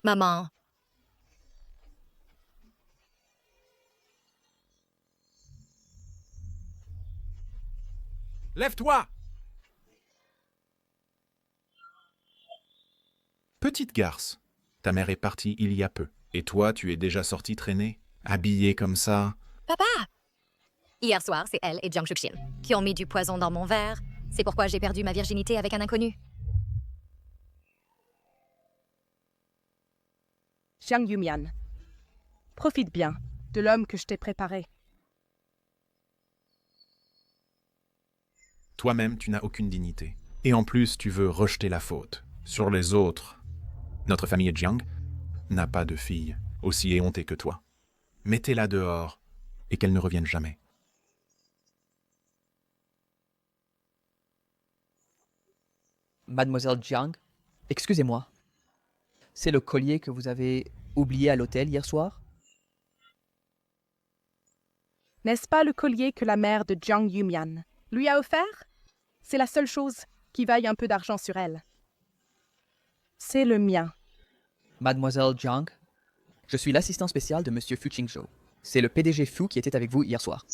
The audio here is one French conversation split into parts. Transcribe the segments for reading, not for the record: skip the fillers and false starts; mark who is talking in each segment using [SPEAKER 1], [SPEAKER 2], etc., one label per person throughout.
[SPEAKER 1] Maman,
[SPEAKER 2] Lève-toi!
[SPEAKER 3] Petite garce, ta mère est partie il y a peu. Et toi, tu es déjà sortie traîner, habillée comme ça.
[SPEAKER 1] papa! Hier soir, c'est elle et Jiang Shuxin qui ont mis du poison dans mon verre. C'est pourquoi j'ai perdu ma virginité avec un inconnu.
[SPEAKER 4] Jiang Yumian, profite bien de l'homme que je t'ai préparé.
[SPEAKER 3] Toi-même, tu n'as aucune dignité. Et en plus, tu veux rejeter la faute sur les autres. Notre famille Jiang n'a pas de fille aussi éhontée que toi. Mettez-la dehors et qu'elle ne revienne jamais.
[SPEAKER 5] Mademoiselle Jiang, excusez-moi. C'est le collier que vous avez oublié à l'hôtel hier soir?
[SPEAKER 4] N'est-ce pas le collier que la mère de Jiang Yumian lui a offert? C'est la seule chose qui vaille un peu d'argent sur elle. C'est le mien.
[SPEAKER 5] Mademoiselle Jiang, je suis l'assistant spécial de Monsieur Fu Qingzhou. C'est le PDG Fu qui était avec vous hier soir.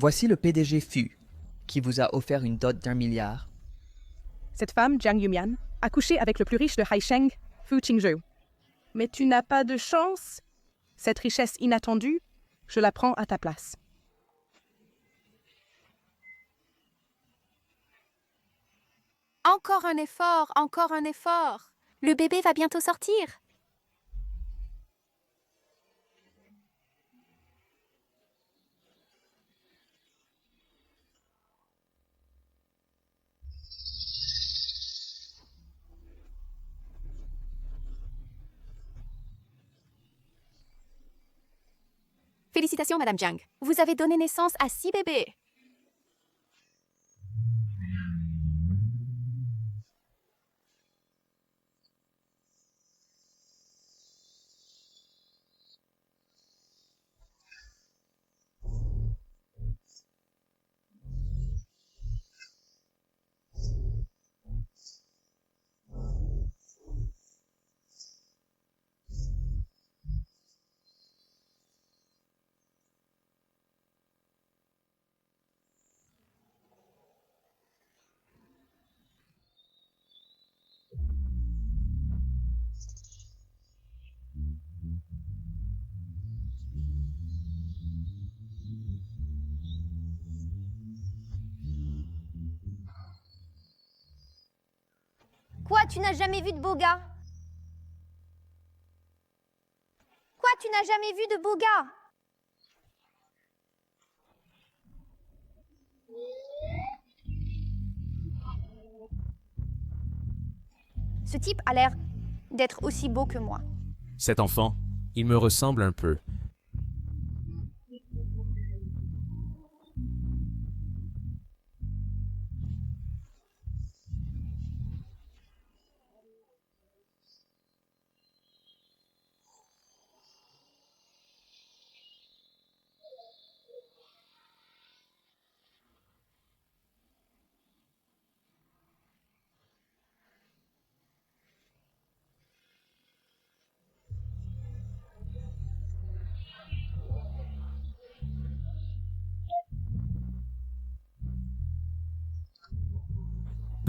[SPEAKER 5] Voici le PDG Fu qui vous a offert une dot d'1 milliard.
[SPEAKER 4] Cette femme, Jiang Yumian, a couché avec le plus riche de Haisheng, Fu Qingzhou. Mais tu n'as pas de chance. Cette richesse inattendue, je la prends à ta place.
[SPEAKER 6] Encore un effort, encore un effort. Le bébé va bientôt sortir. Félicitations, Madame Jiang. Vous avez donné naissance à 6 bébés.
[SPEAKER 7] Quoi, tu n'as jamais vu de beau gars? Quoi, tu n'as jamais vu de beau gars? Ce type a l'air d'être aussi beau que moi.
[SPEAKER 2] Cet enfant, il me ressemble un peu.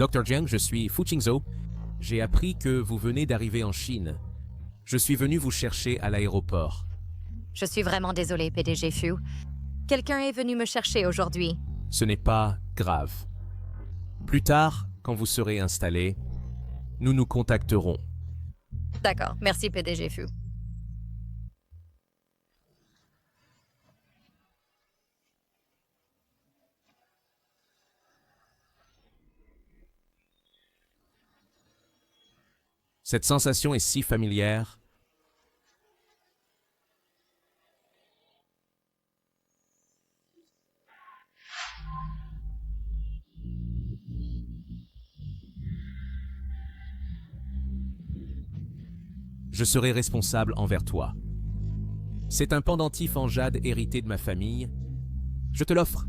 [SPEAKER 2] Dr. Jiang, je suis Fu Qingzhou. J'ai appris que vous venez d'arriver en Chine. Je suis venu vous chercher à l'aéroport.
[SPEAKER 1] Je suis vraiment désolée, PDG Fu. Quelqu'un est venu me chercher aujourd'hui.
[SPEAKER 2] Ce n'est pas grave. Plus tard, quand vous serez installé, nous nous contacterons.
[SPEAKER 1] D'accord, merci PDG Fu.
[SPEAKER 2] Cette sensation est si familière. Je serai responsable envers toi. C'est un pendentif en jade hérité de ma famille Je te l'offre.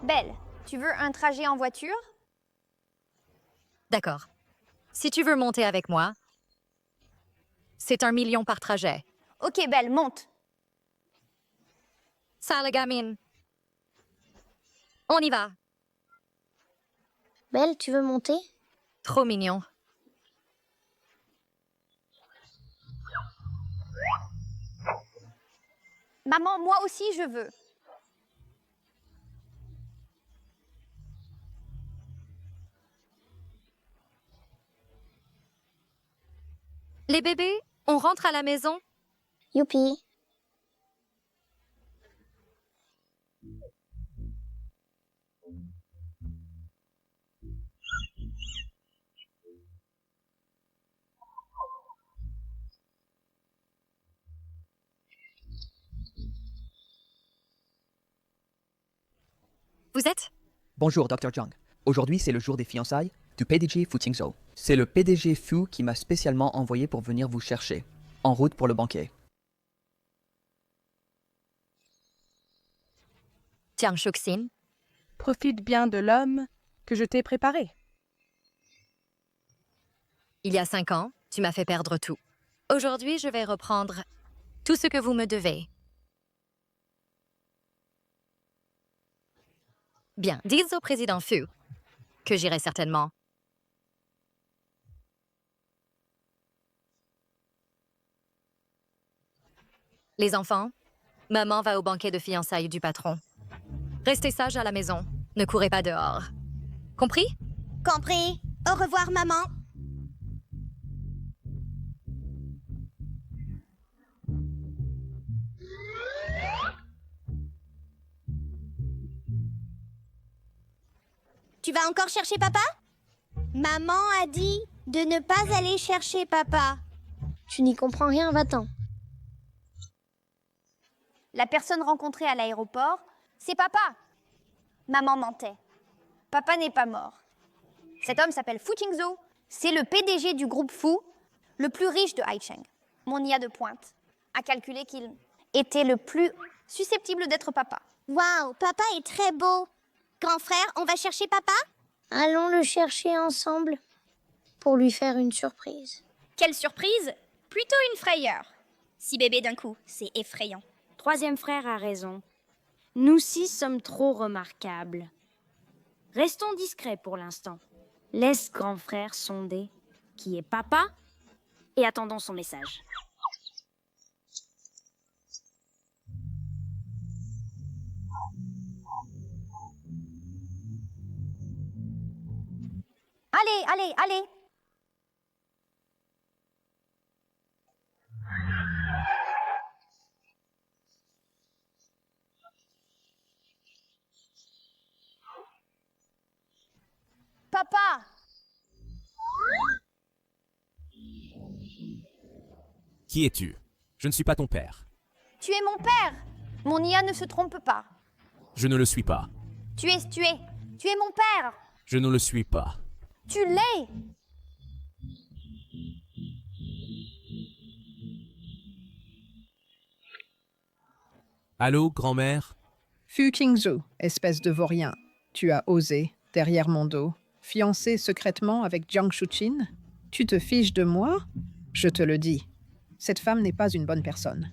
[SPEAKER 7] Belle, tu veux un trajet en voiture?
[SPEAKER 1] D'accord. Si tu veux monter avec moi, c'est 1 million par trajet.
[SPEAKER 7] Ok, Belle, monte.
[SPEAKER 1] Ça, la gamine. On y va.
[SPEAKER 8] Belle, tu veux monter?
[SPEAKER 1] Trop mignon.
[SPEAKER 7] Maman, moi aussi, je veux.
[SPEAKER 1] Les bébés, on rentre à la maison?
[SPEAKER 8] Youpi.
[SPEAKER 1] Vous êtes?
[SPEAKER 5] Bonjour, Dr. Jiang. Aujourd'hui, c'est le jour des fiançailles du PDG Fu Qingzhou. C'est le PDG Fu qui m'a spécialement envoyé pour venir vous chercher, en route pour le banquet.
[SPEAKER 1] Jiang Shuxin.
[SPEAKER 4] Profite bien de l'homme que je t'ai préparé.
[SPEAKER 1] Il y a 5 ans, tu m'as fait perdre tout. Aujourd'hui, je vais reprendre tout ce que vous me devez. Bien, dites au président Fu que j'irai certainement. Les enfants, maman va au banquet de fiançailles du patron. Restez sages à la maison, ne courez pas dehors. Compris?
[SPEAKER 8] Compris. Au revoir, maman. Tu vas encore chercher papa? Maman a dit de ne pas aller chercher papa. Tu n'y comprends rien, va-t'en.
[SPEAKER 7] La personne rencontrée à l'aéroport, c'est papa. Maman mentait. Papa n'est pas mort. Cet homme s'appelle Fu Qingzhou. C'est le PDG du groupe Fu, le plus riche de Haicheng. Mon IA de pointe a calculé qu'il était le plus susceptible d'être papa.
[SPEAKER 8] Waouh, papa est très beau. Grand frère, on va chercher papa? Allons le chercher ensemble pour lui faire une surprise.
[SPEAKER 9] Quelle surprise! Plutôt une frayeur. 6 bébés d'un coup, c'est effrayant.
[SPEAKER 10] Troisième frère a raison. Nous 6 sommes trop remarquables. Restons discrets pour l'instant. Laisse grand frère sonder qui est papa et attendons son message.
[SPEAKER 7] Allez, allez, allez. Papa,
[SPEAKER 2] Qui es-tu? Je ne suis pas ton père.
[SPEAKER 7] tu es mon père. Mon IA ne se trompe pas.
[SPEAKER 2] Je ne le suis pas.
[SPEAKER 7] Tu es mon père.
[SPEAKER 2] Je ne le suis pas.
[SPEAKER 7] Tu l'es.
[SPEAKER 2] Allô, grand-mère?
[SPEAKER 11] Fu Qingzhou, espèce de vaurien, tu as osé, derrière mon dos, fiancer secrètement avec Jiang Shuqin? Tu te fiches de moi? Je te le dis. Cette femme n'est pas une bonne personne.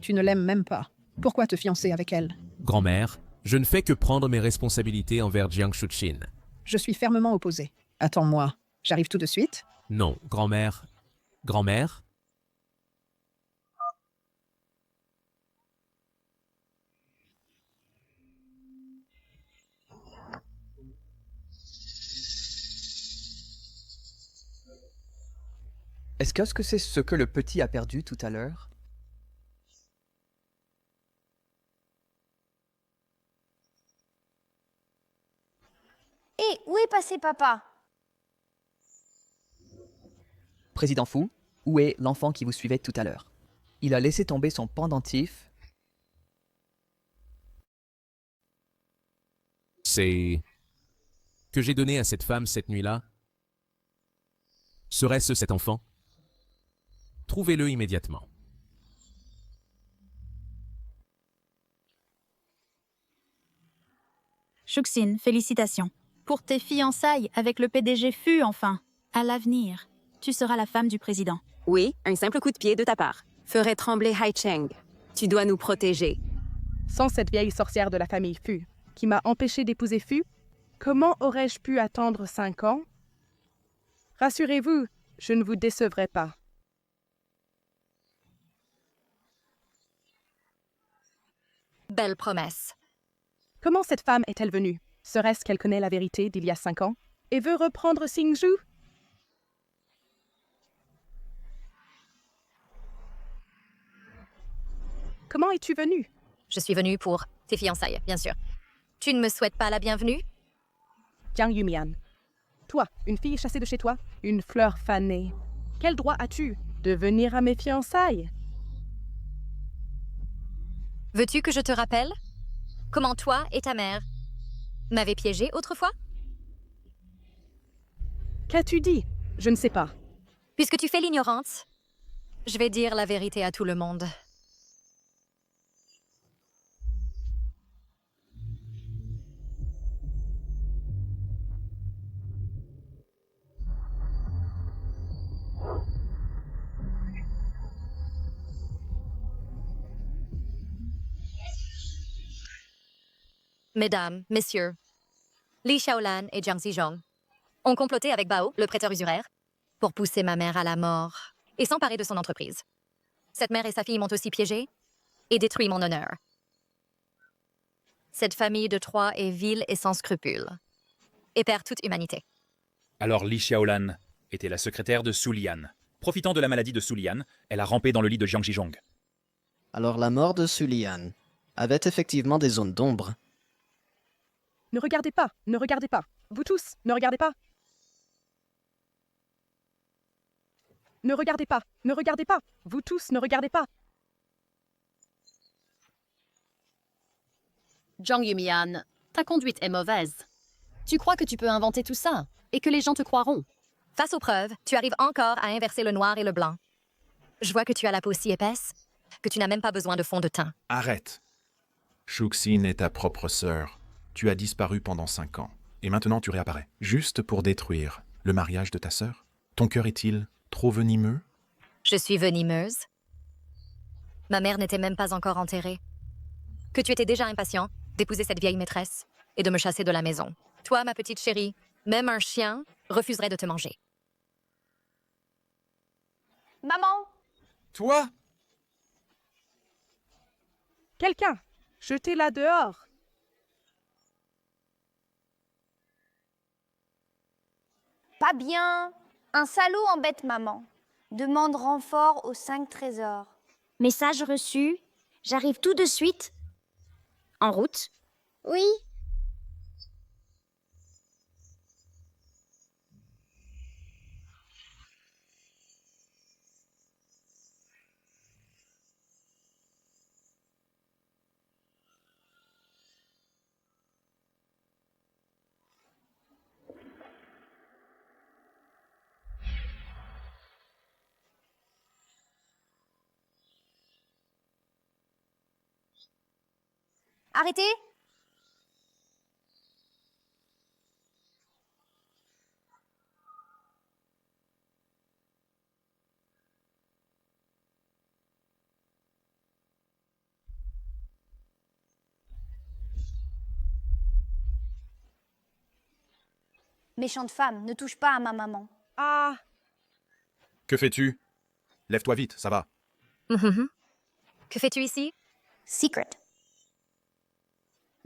[SPEAKER 11] Tu ne l'aimes même pas. Pourquoi te fiancer avec elle?
[SPEAKER 2] Grand-mère, je ne fais que prendre mes responsabilités envers Jiang Shuqin.
[SPEAKER 11] Je suis fermement opposé. Attends-moi. J'arrive tout de suite.
[SPEAKER 2] Non, grand-mère. Grand-mère?
[SPEAKER 5] Est-ce que c'est ce que le petit a perdu tout à l'heure?
[SPEAKER 7] Et où est passé papa?
[SPEAKER 5] Président Fu, où est l'enfant qui vous suivait tout à l'heure? Il a laissé tomber son pendentif.
[SPEAKER 2] C'est que j'ai donné à cette femme cette nuit-là. Serait-ce cet enfant? Trouvez-le immédiatement.
[SPEAKER 12] Shuxin, félicitations. Pour tes fiançailles avec le PDG Fu, enfin. À l'avenir, tu seras la femme du président.
[SPEAKER 13] Oui, un simple coup de pied de ta part ferait trembler Hai Cheng. Tu dois nous protéger.
[SPEAKER 4] Sans cette vieille sorcière de la famille Fu, qui m'a empêché d'épouser Fu, comment aurais-je pu attendre 5 ans? Rassurez-vous, je ne vous décevrai pas.
[SPEAKER 1] Belle promesse.
[SPEAKER 4] Comment cette femme est-elle venue? Serait-ce qu'elle connaît la vérité d'il y a 5 ans et veut reprendre Xingzhou? Comment es-tu venue?
[SPEAKER 1] Je suis venue pour tes fiançailles, bien sûr. Tu ne me souhaites pas la bienvenue?
[SPEAKER 4] Jiang Yumian. Toi, une fille chassée de chez toi, une fleur fanée. Quel droit as-tu de venir à mes fiançailles?
[SPEAKER 1] Veux-tu que je te rappelle comment toi et ta mère m'avaient piégée autrefois?
[SPEAKER 4] Qu'as-tu dit? Je ne sais pas.
[SPEAKER 1] Puisque tu fais l'ignorante, je vais dire la vérité à tout le monde. Mesdames, messieurs, Li Xiaolan et Jiang Zizhong ont comploté avec Bao, le prêteur usuraire, pour pousser ma mère à la mort et s'emparer de son entreprise. Cette mère et sa fille m'ont aussi piégée et détruit mon honneur. Cette famille de Troie est vile et sans scrupules et perd toute humanité.
[SPEAKER 14] Alors Li Xiaolan était la secrétaire de Su Lian. Profitant de la maladie de Su Lian, elle a rampé dans le lit de Jiang Zizhong.
[SPEAKER 15] Alors la mort de Su Lian avait effectivement des zones d'ombre.
[SPEAKER 4] Ne regardez pas, ne regardez pas. Vous tous, ne regardez pas. Ne regardez pas, ne regardez pas. Vous tous, ne regardez pas.
[SPEAKER 16] Jiang Yumian, ta conduite est mauvaise. Tu crois que tu peux inventer tout ça et que les gens te croiront?
[SPEAKER 1] Face aux preuves, tu arrives encore à inverser le noir et le blanc. Je vois que tu as la peau si épaisse que tu n'as même pas besoin de fond de teint.
[SPEAKER 3] Arrête. Shuxin est ta propre sœur. Tu as disparu pendant 5 ans. Et maintenant tu réapparais. Juste pour détruire le mariage de ta sœur? Ton cœur est-il trop venimeux?
[SPEAKER 1] Je suis venimeuse. Ma mère n'était même pas encore enterrée. Que tu étais déjà impatient d'épouser cette vieille maîtresse et de me chasser de la maison. Toi, ma petite chérie, même un chien refuserait de te manger.
[SPEAKER 7] Maman!
[SPEAKER 3] Toi?
[SPEAKER 4] Quelqu'un, jetez-la dehors.
[SPEAKER 7] Pas bien. Un salaud embête maman. Demande renfort aux 5 trésors.
[SPEAKER 10] Message reçu. J'arrive tout de suite. En route.
[SPEAKER 8] Oui.
[SPEAKER 7] Arrêtez! Méchante femme, ne touche pas à ma maman.
[SPEAKER 4] Ah!
[SPEAKER 3] Que fais-tu? Lève-toi vite, ça va.
[SPEAKER 1] Que fais-tu ici?
[SPEAKER 7] Secret.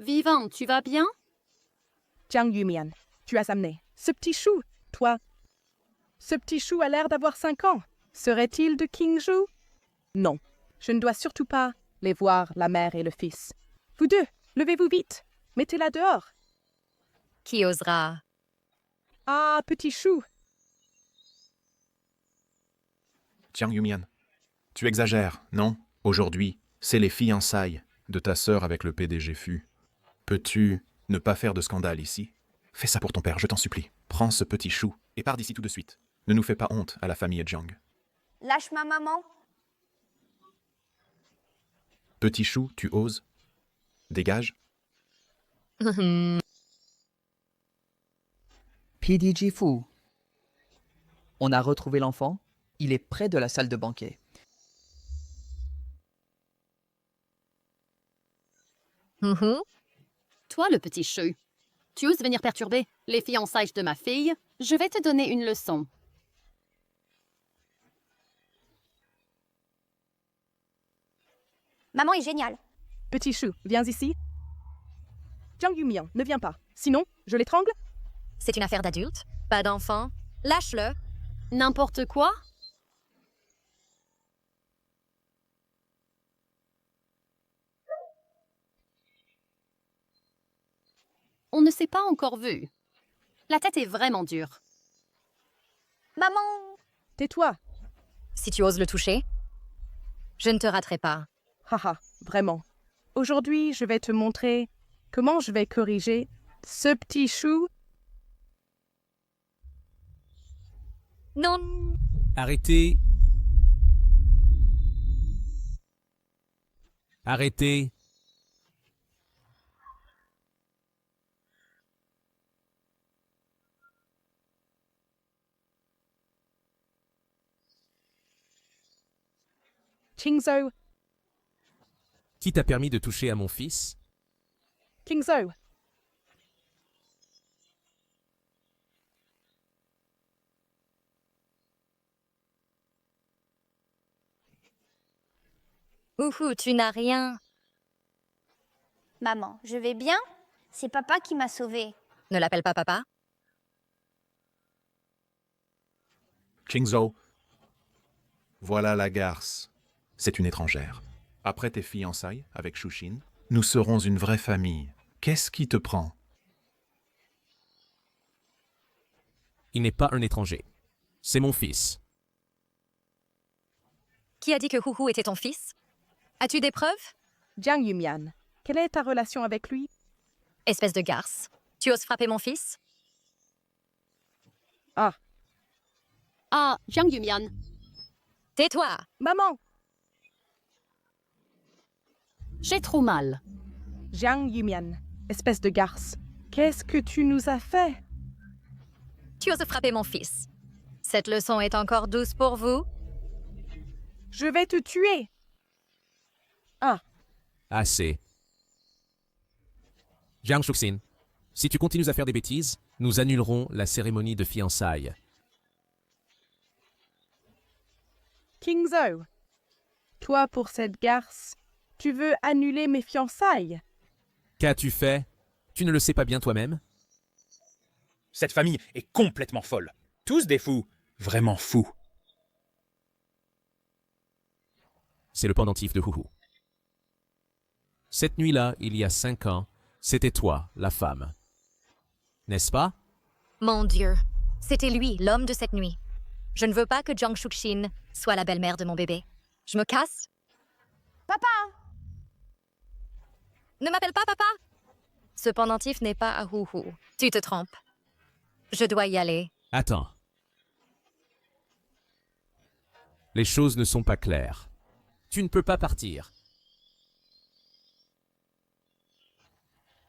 [SPEAKER 16] Vivant, tu vas bien?
[SPEAKER 4] Jiang Yumian, tu as amené ce petit chou, toi. Ce petit chou a l'air d'avoir 5 ans. Serait-il de Xingzhou? Non, je ne dois surtout pas les voir, la mère et le fils. Vous deux, levez-vous vite. Mettez-la dehors.
[SPEAKER 1] Qui osera?
[SPEAKER 4] Ah, petit chou.
[SPEAKER 3] Jiang Yumian, Tu exagères, non? Aujourd'hui, c'est les fiançailles de ta sœur avec le PDG Fu. Peux-tu ne pas faire de scandale ici? Fais ça pour ton père, je t'en supplie. Prends ce petit chou et pars d'ici tout de suite. Ne nous fais pas honte à la famille Jiang.
[SPEAKER 7] Lâche ma maman.
[SPEAKER 3] Petit chou, tu oses? Dégage.
[SPEAKER 5] PDG Fu. On a retrouvé l'enfant. Il est près de la salle de banquet.
[SPEAKER 16] Toi, le petit chou, tu oses venir perturber les fiançailles de ma fille? Je vais te donner une leçon.
[SPEAKER 7] Maman est géniale.
[SPEAKER 4] Petit chou, viens ici. Jiang Yumian, ne viens pas. Sinon, je l'étrangle.
[SPEAKER 1] C'est une affaire d'adulte, pas d'enfant. Lâche-le.
[SPEAKER 16] N'importe quoi? On ne s'est pas encore vu. La tête est vraiment dure.
[SPEAKER 7] Maman!
[SPEAKER 4] Tais-toi.
[SPEAKER 1] Si tu oses le toucher, je ne te raterai pas.
[SPEAKER 4] Haha, vraiment. Aujourd'hui, je vais te montrer comment je vais corriger ce petit chou.
[SPEAKER 1] Non.
[SPEAKER 2] Arrêtez. Arrêtez.
[SPEAKER 4] Qingzhou,
[SPEAKER 2] Qui t'a permis de toucher à mon fils?
[SPEAKER 4] Qingzhou.
[SPEAKER 1] Ouhou, tu n'as rien.
[SPEAKER 7] Maman, je vais bien? C'est papa qui m'a sauvée.
[SPEAKER 1] Ne l'appelle pas papa.
[SPEAKER 3] Qingzhou, voilà la garce. C'est une étrangère. Après tes fiançailles avec Shuxin, nous serons une vraie famille. Qu'est-ce qui te prend?
[SPEAKER 2] Il n'est pas un étranger. C'est mon fils.
[SPEAKER 1] Qui a dit que Houhou était ton fils? As-tu des preuves?
[SPEAKER 4] Jiang Yumian, quelle est ta relation avec lui?
[SPEAKER 1] Espèce de garce. Tu oses frapper mon fils?
[SPEAKER 4] Ah.
[SPEAKER 16] Ah, Jiang Yumian.
[SPEAKER 1] Tais-toi!
[SPEAKER 4] Maman!
[SPEAKER 16] J'ai trop mal.
[SPEAKER 4] Jiang Yumian, espèce de garce, qu'est-ce que tu nous as fait?
[SPEAKER 1] Tu oses frapper mon fils. Cette leçon est encore douce pour vous?
[SPEAKER 4] Je vais te tuer! Ah.
[SPEAKER 2] Assez. Jiang Shuxin, si tu continues à faire des bêtises, nous annulerons la cérémonie de fiançailles.
[SPEAKER 4] Qingzhou, toi pour cette garce, tu veux annuler mes fiançailles?
[SPEAKER 2] Qu'as-tu fait? Tu ne le sais pas bien toi-même?
[SPEAKER 14] Cette famille est complètement folle. Tous des fous. Vraiment fous.
[SPEAKER 2] C'est le pendentif de Houhou. Cette nuit-là, il y a 5 ans, c'était toi, la femme. N'est-ce pas?
[SPEAKER 1] Mon Dieu, c'était lui, l'homme de cette nuit. Je ne veux pas que Jiang Shuxin soit la belle-mère de mon bébé. Je me casse?
[SPEAKER 7] Papa!
[SPEAKER 1] Ne m'appelle pas papa! Ce pendentif n'est pas à Houhou. Tu te trompes. Je dois y aller.
[SPEAKER 2] Attends. Les choses ne sont pas claires. Tu ne peux pas partir.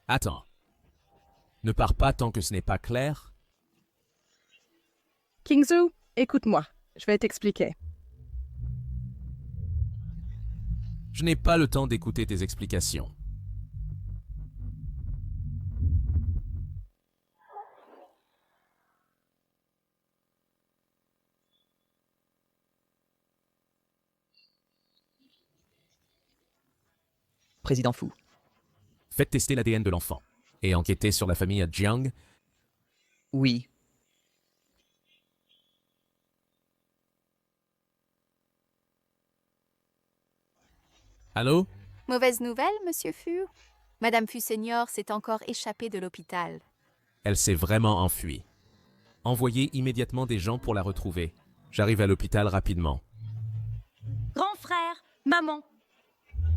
[SPEAKER 2] Attends. Ne pars pas tant que ce n'est pas clair.
[SPEAKER 4] Qingzhou, écoute-moi, je vais t'expliquer.
[SPEAKER 2] Je n'ai pas le temps d'écouter tes explications.
[SPEAKER 5] Président Fu.
[SPEAKER 2] Faites tester l'ADN de l'enfant et enquêtez sur la famille Jiang.
[SPEAKER 5] Oui.
[SPEAKER 2] Allô?
[SPEAKER 6] Mauvaise nouvelle, monsieur Fu? Madame Fu Senior s'est encore échappée de l'hôpital.
[SPEAKER 2] Elle s'est vraiment enfuie. Envoyez immédiatement des gens pour la retrouver. J'arrive à l'hôpital rapidement.
[SPEAKER 12] Grand
[SPEAKER 10] Maman.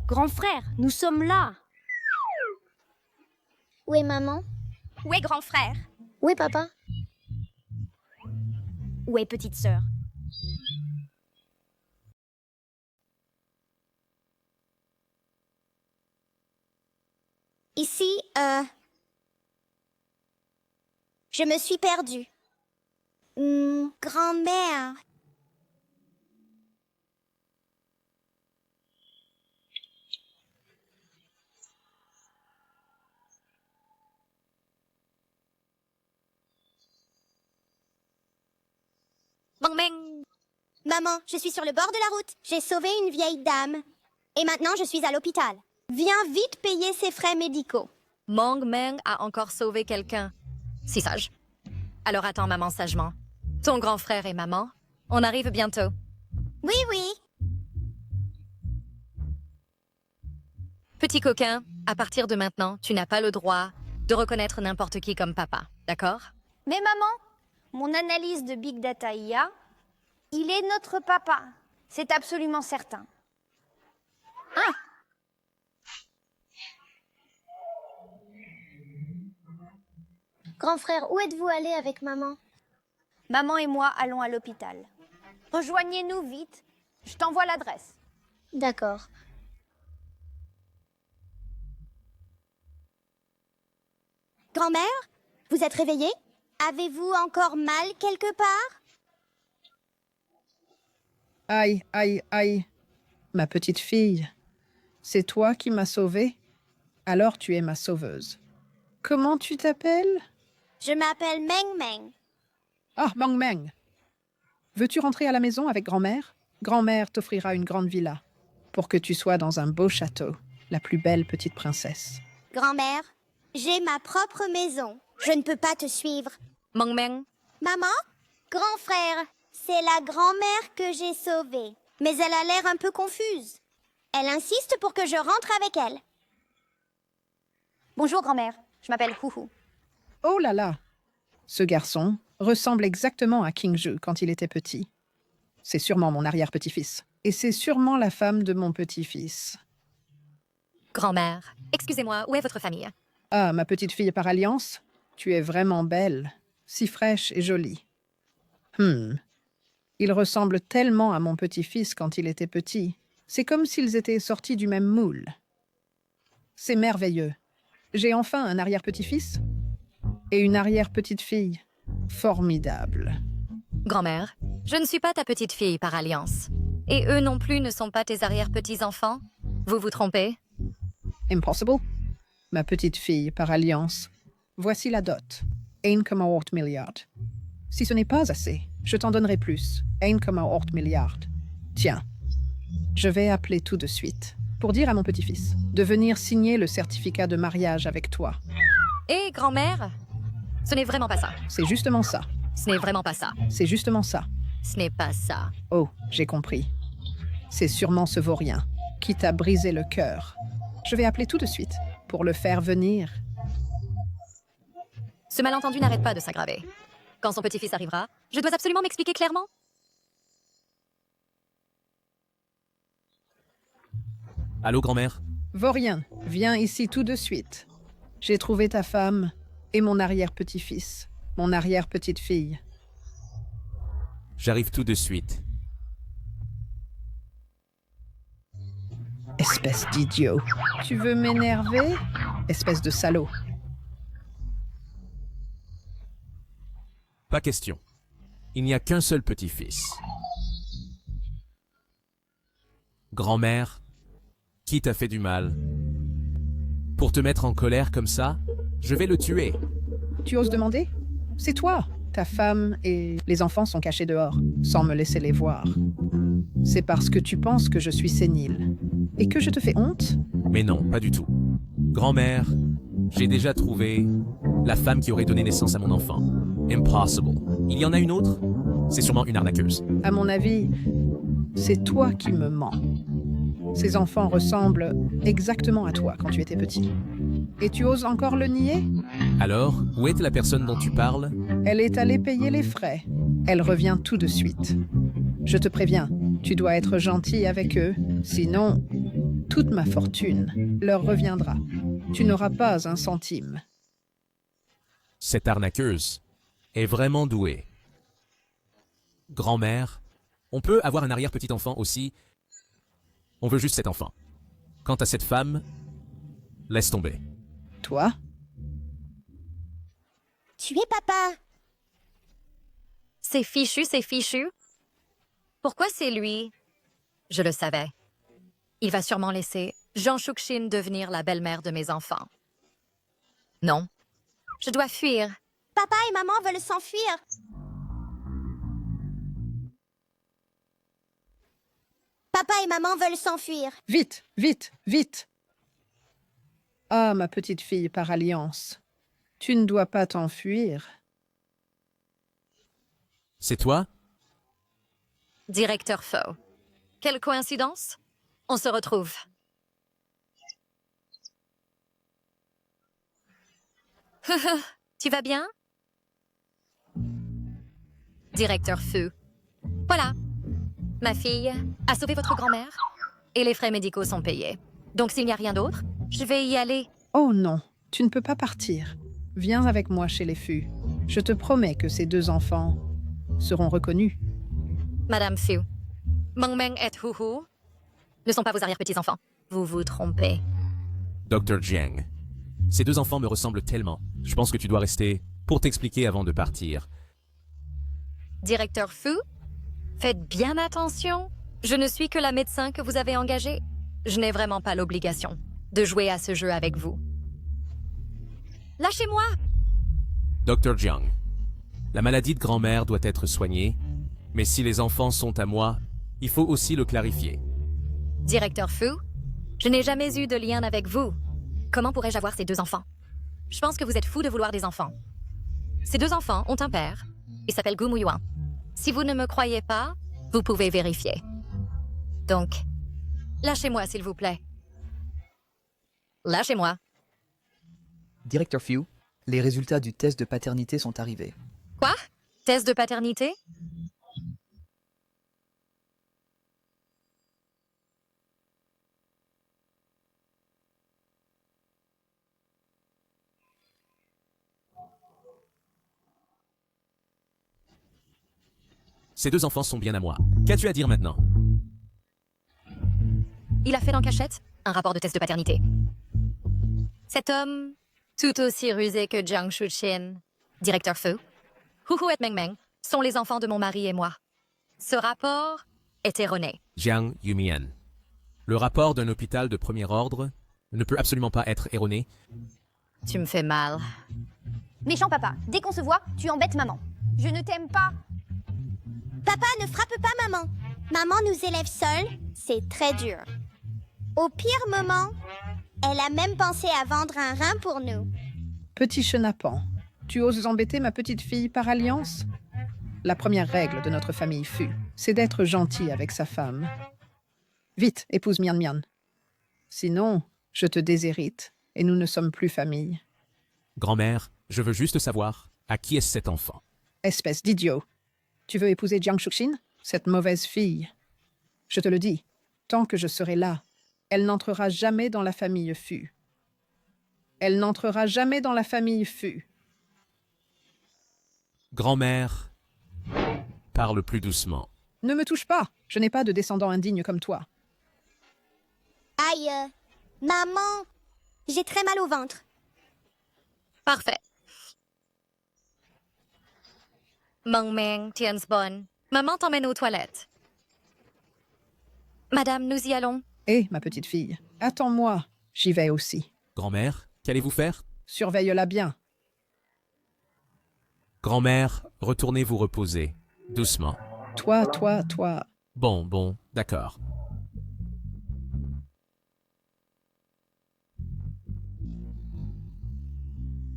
[SPEAKER 10] Grand frère, nous sommes là.
[SPEAKER 8] Où est maman?
[SPEAKER 9] Où est grand frère?
[SPEAKER 8] Où est papa?
[SPEAKER 10] Où est petite sœur?
[SPEAKER 8] Ici, je me suis perdue. Grand-mère.
[SPEAKER 1] Bang Meng.
[SPEAKER 8] Maman, je suis sur le bord de la route. J'ai sauvé une vieille dame. Et maintenant, je suis à l'hôpital. Viens vite payer ses frais médicaux.
[SPEAKER 1] Meng Meng a encore sauvé quelqu'un. Si sage. Alors attends maman sagement. Ton grand frère et maman, on arrive bientôt.
[SPEAKER 8] Oui, oui.
[SPEAKER 1] Petit coquin, à partir de maintenant, tu n'as pas le droit de reconnaître n'importe qui comme papa, d'accord?
[SPEAKER 7] Mais maman, mon analyse de Big Data IA, il est notre papa. C'est absolument certain.
[SPEAKER 8] Ah! Grand frère, où êtes-vous allé avec maman?
[SPEAKER 7] Maman et moi allons à l'hôpital. Rejoignez-nous vite. Je t'envoie l'adresse.
[SPEAKER 8] D'accord. Grand-mère, vous êtes réveillée? Avez-vous encore mal quelque part?
[SPEAKER 11] Aïe, aïe, aïe. Ma petite fille, c'est toi qui m'as sauvée? Alors tu es ma sauveuse. Comment tu t'appelles?
[SPEAKER 8] Je m'appelle Meng Meng.
[SPEAKER 11] Ah, Meng Meng. Veux-tu rentrer à la maison avec grand-mère? Grand-mère t'offrira une grande villa pour que tu sois dans un beau château, la plus belle petite princesse.
[SPEAKER 8] Grand-mère, j'ai ma propre maison. Je ne peux pas te suivre.
[SPEAKER 1] Meng Meng.
[SPEAKER 8] Maman? Grand frère, c'est la grand-mère que j'ai sauvée. Mais elle a l'air un peu confuse. Elle insiste pour que je rentre avec elle.
[SPEAKER 7] Bonjour grand-mère, je m'appelle Huhu.
[SPEAKER 11] Oh là là! Ce garçon ressemble exactement à King Ju quand il était petit. C'est sûrement mon arrière-petit-fils. Et c'est sûrement la femme de mon petit-fils.
[SPEAKER 1] Grand-mère, excusez-moi, où est votre famille?
[SPEAKER 11] Ah, ma petite fille par alliance, tu es vraiment belle, si fraîche et jolie. Il ressemble tellement à mon petit-fils quand il était petit. C'est comme s'ils étaient sortis du même moule. C'est merveilleux. J'ai enfin un arrière-petit-fils et une arrière-petite-fille. Formidable.
[SPEAKER 1] Grand-mère, je ne suis pas ta petite fille par alliance. Et eux non plus ne sont pas tes arrière-petits-enfants? Vous vous trompez?
[SPEAKER 11] Impossible. Ma petite fille par alliance. Voici la dot. 1,8 milliard. Si ce n'est pas assez, je t'en donnerai plus. 1,8 milliard. Tiens, je vais appeler tout de suite pour dire à mon petit-fils de venir signer le certificat de mariage avec toi.
[SPEAKER 1] Hé, grand-mère, ce n'est vraiment pas ça.
[SPEAKER 11] C'est justement ça.
[SPEAKER 1] Ce n'est vraiment pas ça.
[SPEAKER 11] C'est justement ça.
[SPEAKER 1] Ce n'est pas ça.
[SPEAKER 11] Oh, j'ai compris. C'est sûrement ce vaurien qui t'a brisé le cœur. Je vais appeler tout de suite pour le faire venir.
[SPEAKER 1] Ce malentendu n'arrête pas de s'aggraver. Quand son petit-fils arrivera, je dois absolument m'expliquer clairement.
[SPEAKER 2] Allô, grand-mère?
[SPEAKER 11] Vaurien, viens ici tout de suite. J'ai trouvé ta femme et mon arrière-petit-fils, mon arrière-petite-fille.
[SPEAKER 2] J'arrive tout de suite.
[SPEAKER 11] Espèce d'idiot. Tu veux m'énerver? Espèce de salaud.
[SPEAKER 2] Pas question. Il n'y a qu'un seul petit-fils. Grand-mère, qui t'a fait du mal? Pour te mettre en colère comme ça, je vais le tuer.
[SPEAKER 11] Tu oses demander? C'est toi. Ta femme et les enfants sont cachés dehors, sans me laisser les voir. C'est parce que tu penses que je suis sénile. Et que je te fais honte?
[SPEAKER 2] Mais non, pas du tout. Grand-mère, j'ai déjà trouvé la femme qui aurait donné naissance à mon enfant. Impossible. Il y en a une autre? C'est sûrement une arnaqueuse.
[SPEAKER 11] À mon avis, c'est toi qui me mens. Ces enfants ressemblent exactement à toi quand tu étais petit. Et tu oses encore le nier?
[SPEAKER 2] Alors, où est la personne dont tu parles?
[SPEAKER 11] Elle est allée payer les frais. Elle revient tout de suite. Je te préviens, tu dois être gentil avec eux Sinon, toute ma fortune leur reviendra. Tu n'auras pas un centime.
[SPEAKER 2] Cette arnaqueuse est vraiment douée. Grand-mère, on peut avoir un arrière-petit-enfant aussi. On veut juste cet enfant. Quant à cette femme, laisse tomber.
[SPEAKER 11] Toi?
[SPEAKER 8] Tu es papa.
[SPEAKER 1] C'est fichu, c'est fichu. Pourquoi c'est lui? Je le savais. Il va sûrement laisser Jean Shukshin devenir la belle-mère de mes enfants. Non. Je dois fuir.
[SPEAKER 8] Papa et maman veulent s'enfuir. Papa et maman veulent s'enfuir.
[SPEAKER 11] Vite, vite, vite! Ah, ma petite fille par alliance, tu ne dois pas t'enfuir.
[SPEAKER 2] C'est toi?
[SPEAKER 1] Directeur Faux. Quelle coïncidence? On se retrouve. Tu vas bien? Directeur Feu. Voilà. Ma fille a sauvé votre grand-mère et les frais médicaux sont payés. Donc s'il n'y a rien d'autre, je vais y aller.
[SPEAKER 11] Oh non, tu ne peux pas partir. Viens avec moi chez les Fu. Je te promets que ces deux enfants seront reconnus.
[SPEAKER 1] Madame Fu, Mengmeng et Huhu ne sont pas vos arrière-petits-enfants. Vous vous trompez.
[SPEAKER 2] Dr. Jiang. Ces deux enfants me ressemblent tellement. Je pense que tu dois rester pour t'expliquer avant de partir.
[SPEAKER 1] Directeur Fu, faites bien attention. Je ne suis que la médecin que vous avez engagée. Je n'ai vraiment pas l'obligation de jouer à ce jeu avec vous. Lâchez-moi!
[SPEAKER 2] Dr. Jiang. La maladie de grand-mère doit être soignée, mais si les enfants sont à moi, il faut aussi le clarifier.
[SPEAKER 1] Directeur Fu, je n'ai jamais eu de lien avec vous. Comment pourrais-je avoir ces deux enfants? Je pense que vous êtes fou de vouloir des enfants. Ces deux enfants ont un père. Il s'appelle Gu Muyuan. Si vous ne me croyez pas, vous pouvez vérifier. Donc, lâchez-moi s'il vous plaît. Lâchez-moi.
[SPEAKER 5] Directeur Fu, les résultats du test de paternité sont arrivés.
[SPEAKER 1] Quoi? Test de paternité?
[SPEAKER 2] Ces deux enfants sont bien à moi. Qu'as-tu à dire maintenant?
[SPEAKER 1] Il a fait en cachette un rapport de test de paternité. Cet homme, tout aussi rusé que Jiang Shuqin, directeur Feu, Huhu et Mengmeng, sont les enfants de mon mari et moi. Ce rapport est erroné.
[SPEAKER 2] Jiang Yumian. Le rapport d'un hôpital de premier ordre ne peut absolument pas être erroné.
[SPEAKER 1] Tu me fais mal.
[SPEAKER 7] Méchant papa, dès qu'on se voit, tu embêtes maman. Je ne t'aime pas.
[SPEAKER 8] Papa, ne frappe pas maman. Maman nous élève seuls, c'est très dur. Au pire moment, elle a même pensé à vendre un rein pour nous.
[SPEAKER 11] Petit chenapan, tu oses embêter ma petite fille par alliance? La première règle de notre famille Fu, c'est d'être gentil avec sa femme. Vite, épouse Mian Mian. Sinon, je te déshérite et nous ne sommes plus famille.
[SPEAKER 2] Grand-mère, je veux juste savoir à qui est cet enfant.
[SPEAKER 11] Espèce d'idiot. Tu veux épouser Jiang Shuqin, cette mauvaise fille? Je te le dis, tant que je serai là, elle n'entrera jamais dans la famille Fu. Elle n'entrera jamais dans la famille Fu.
[SPEAKER 2] Grand-mère, parle plus doucement.
[SPEAKER 11] Ne me touche pas, je n'ai pas de descendant indigne comme toi.
[SPEAKER 8] Aïe, maman, j'ai très mal au ventre.
[SPEAKER 1] Parfait. Mengmeng, Tiansbon, maman t'emmène aux toilettes. Madame, nous y allons.
[SPEAKER 11] Hé, ma petite fille, attends-moi, j'y vais aussi.
[SPEAKER 2] Grand-mère, qu'allez-vous faire?
[SPEAKER 11] Surveille-la bien.
[SPEAKER 2] Grand-mère, retournez vous reposer. Doucement.
[SPEAKER 11] Toi.
[SPEAKER 2] Bon, d'accord.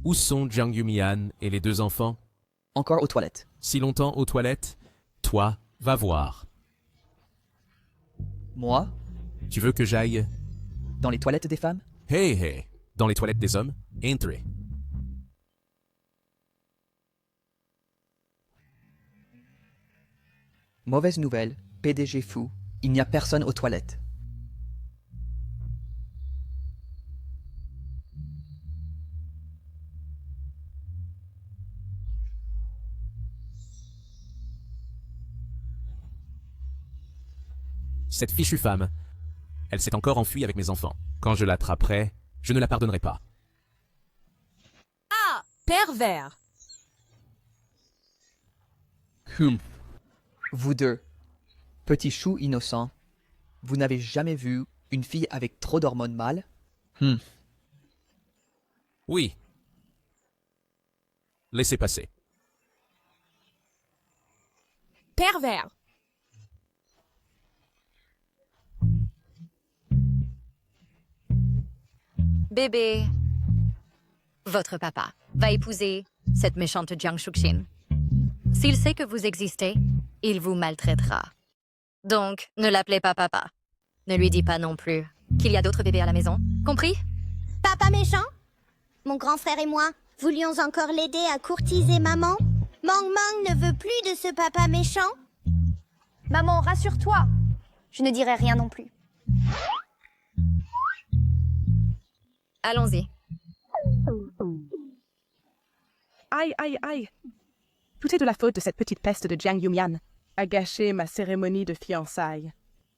[SPEAKER 2] Où sont Jiang Yumian et les deux enfants?
[SPEAKER 5] Encore aux toilettes.
[SPEAKER 2] Si longtemps aux toilettes? Toi, va voir.
[SPEAKER 5] Moi?
[SPEAKER 2] Tu veux que j'aille?
[SPEAKER 5] Dans les toilettes des femmes?
[SPEAKER 2] Hey, dans les toilettes des hommes? Entrez.
[SPEAKER 5] Mauvaise nouvelle, PDG Fu, il n'y a personne aux toilettes.
[SPEAKER 2] Cette fichue femme, elle s'est encore enfuie avec mes enfants. Quand je l'attraperai, je ne la pardonnerai pas.
[SPEAKER 12] Ah, pervers.
[SPEAKER 5] Vous deux, petits choux innocents, vous n'avez jamais vu une fille avec trop d'hormones mâles?
[SPEAKER 2] Oui. Laissez passer.
[SPEAKER 12] Pervers.
[SPEAKER 1] Bébé, votre papa va épouser cette méchante Jiang Shuxin. S'il sait que vous existez, il vous maltraitera. Donc, ne l'appelez pas papa. Ne lui dis pas non plus qu'il y a d'autres bébés à la maison. Compris?
[SPEAKER 8] Papa méchant? Mon grand frère et moi voulions encore l'aider à courtiser maman. Mang Mang ne veut plus de ce papa méchant.
[SPEAKER 7] Maman, rassure-toi. Je ne dirai rien non plus.
[SPEAKER 1] Allons-y.
[SPEAKER 4] Aïe, aïe, aïe. Tout est de la faute de cette petite peste de Jiang Yumian, a gâché ma cérémonie de fiançailles.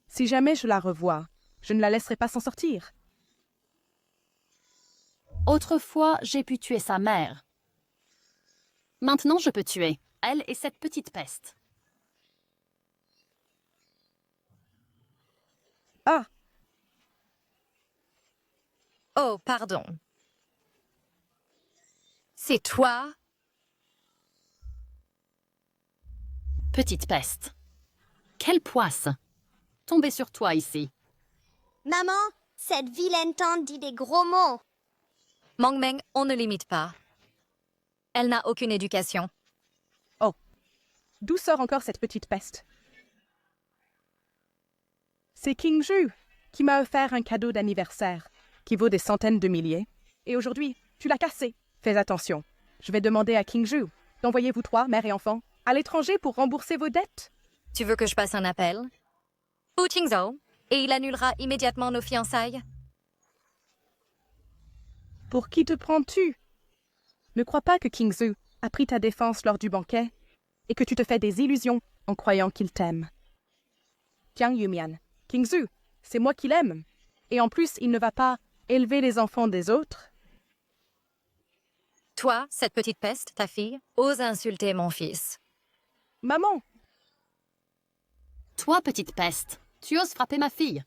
[SPEAKER 4] Si jamais je la revois, je ne la laisserai pas s'en sortir.
[SPEAKER 16] Autrefois, j'ai pu tuer sa mère. Maintenant, je peux tuer elle et cette petite peste.
[SPEAKER 4] Ah!
[SPEAKER 1] Oh, pardon. C'est toi?
[SPEAKER 16] Petite peste. Quelle poisse! Tomber sur toi ici.
[SPEAKER 8] Maman, cette vilaine tante dit des gros mots.
[SPEAKER 1] Mang Meng, on ne l'imite pas. Elle n'a aucune éducation.
[SPEAKER 4] Oh, d'où sort encore cette petite peste? C'est King Ju qui m'a offert un cadeau d'anniversaire qui vaut des centaines de milliers. Et aujourd'hui, tu l'as cassé. Fais attention. Je vais demander à King Ju d'envoyer vous trois, mère et enfant, à l'étranger pour rembourser vos dettes.
[SPEAKER 1] Tu veux que je passe un appel? Fu Qingzhou, et il annulera immédiatement nos fiançailles.
[SPEAKER 4] Pour qui te prends-tu? Ne crois pas que King Zu a pris ta défense lors du banquet et que tu te fais des illusions en croyant qu'il t'aime. Jiang Yumian, King Zu, c'est moi qui l'aime. Et en plus, il ne va pas élever les enfants des autres.
[SPEAKER 1] Toi, cette petite peste, ta fille, ose insulter mon fils.
[SPEAKER 4] Maman!
[SPEAKER 16] Toi, petite peste, tu oses frapper ma fille.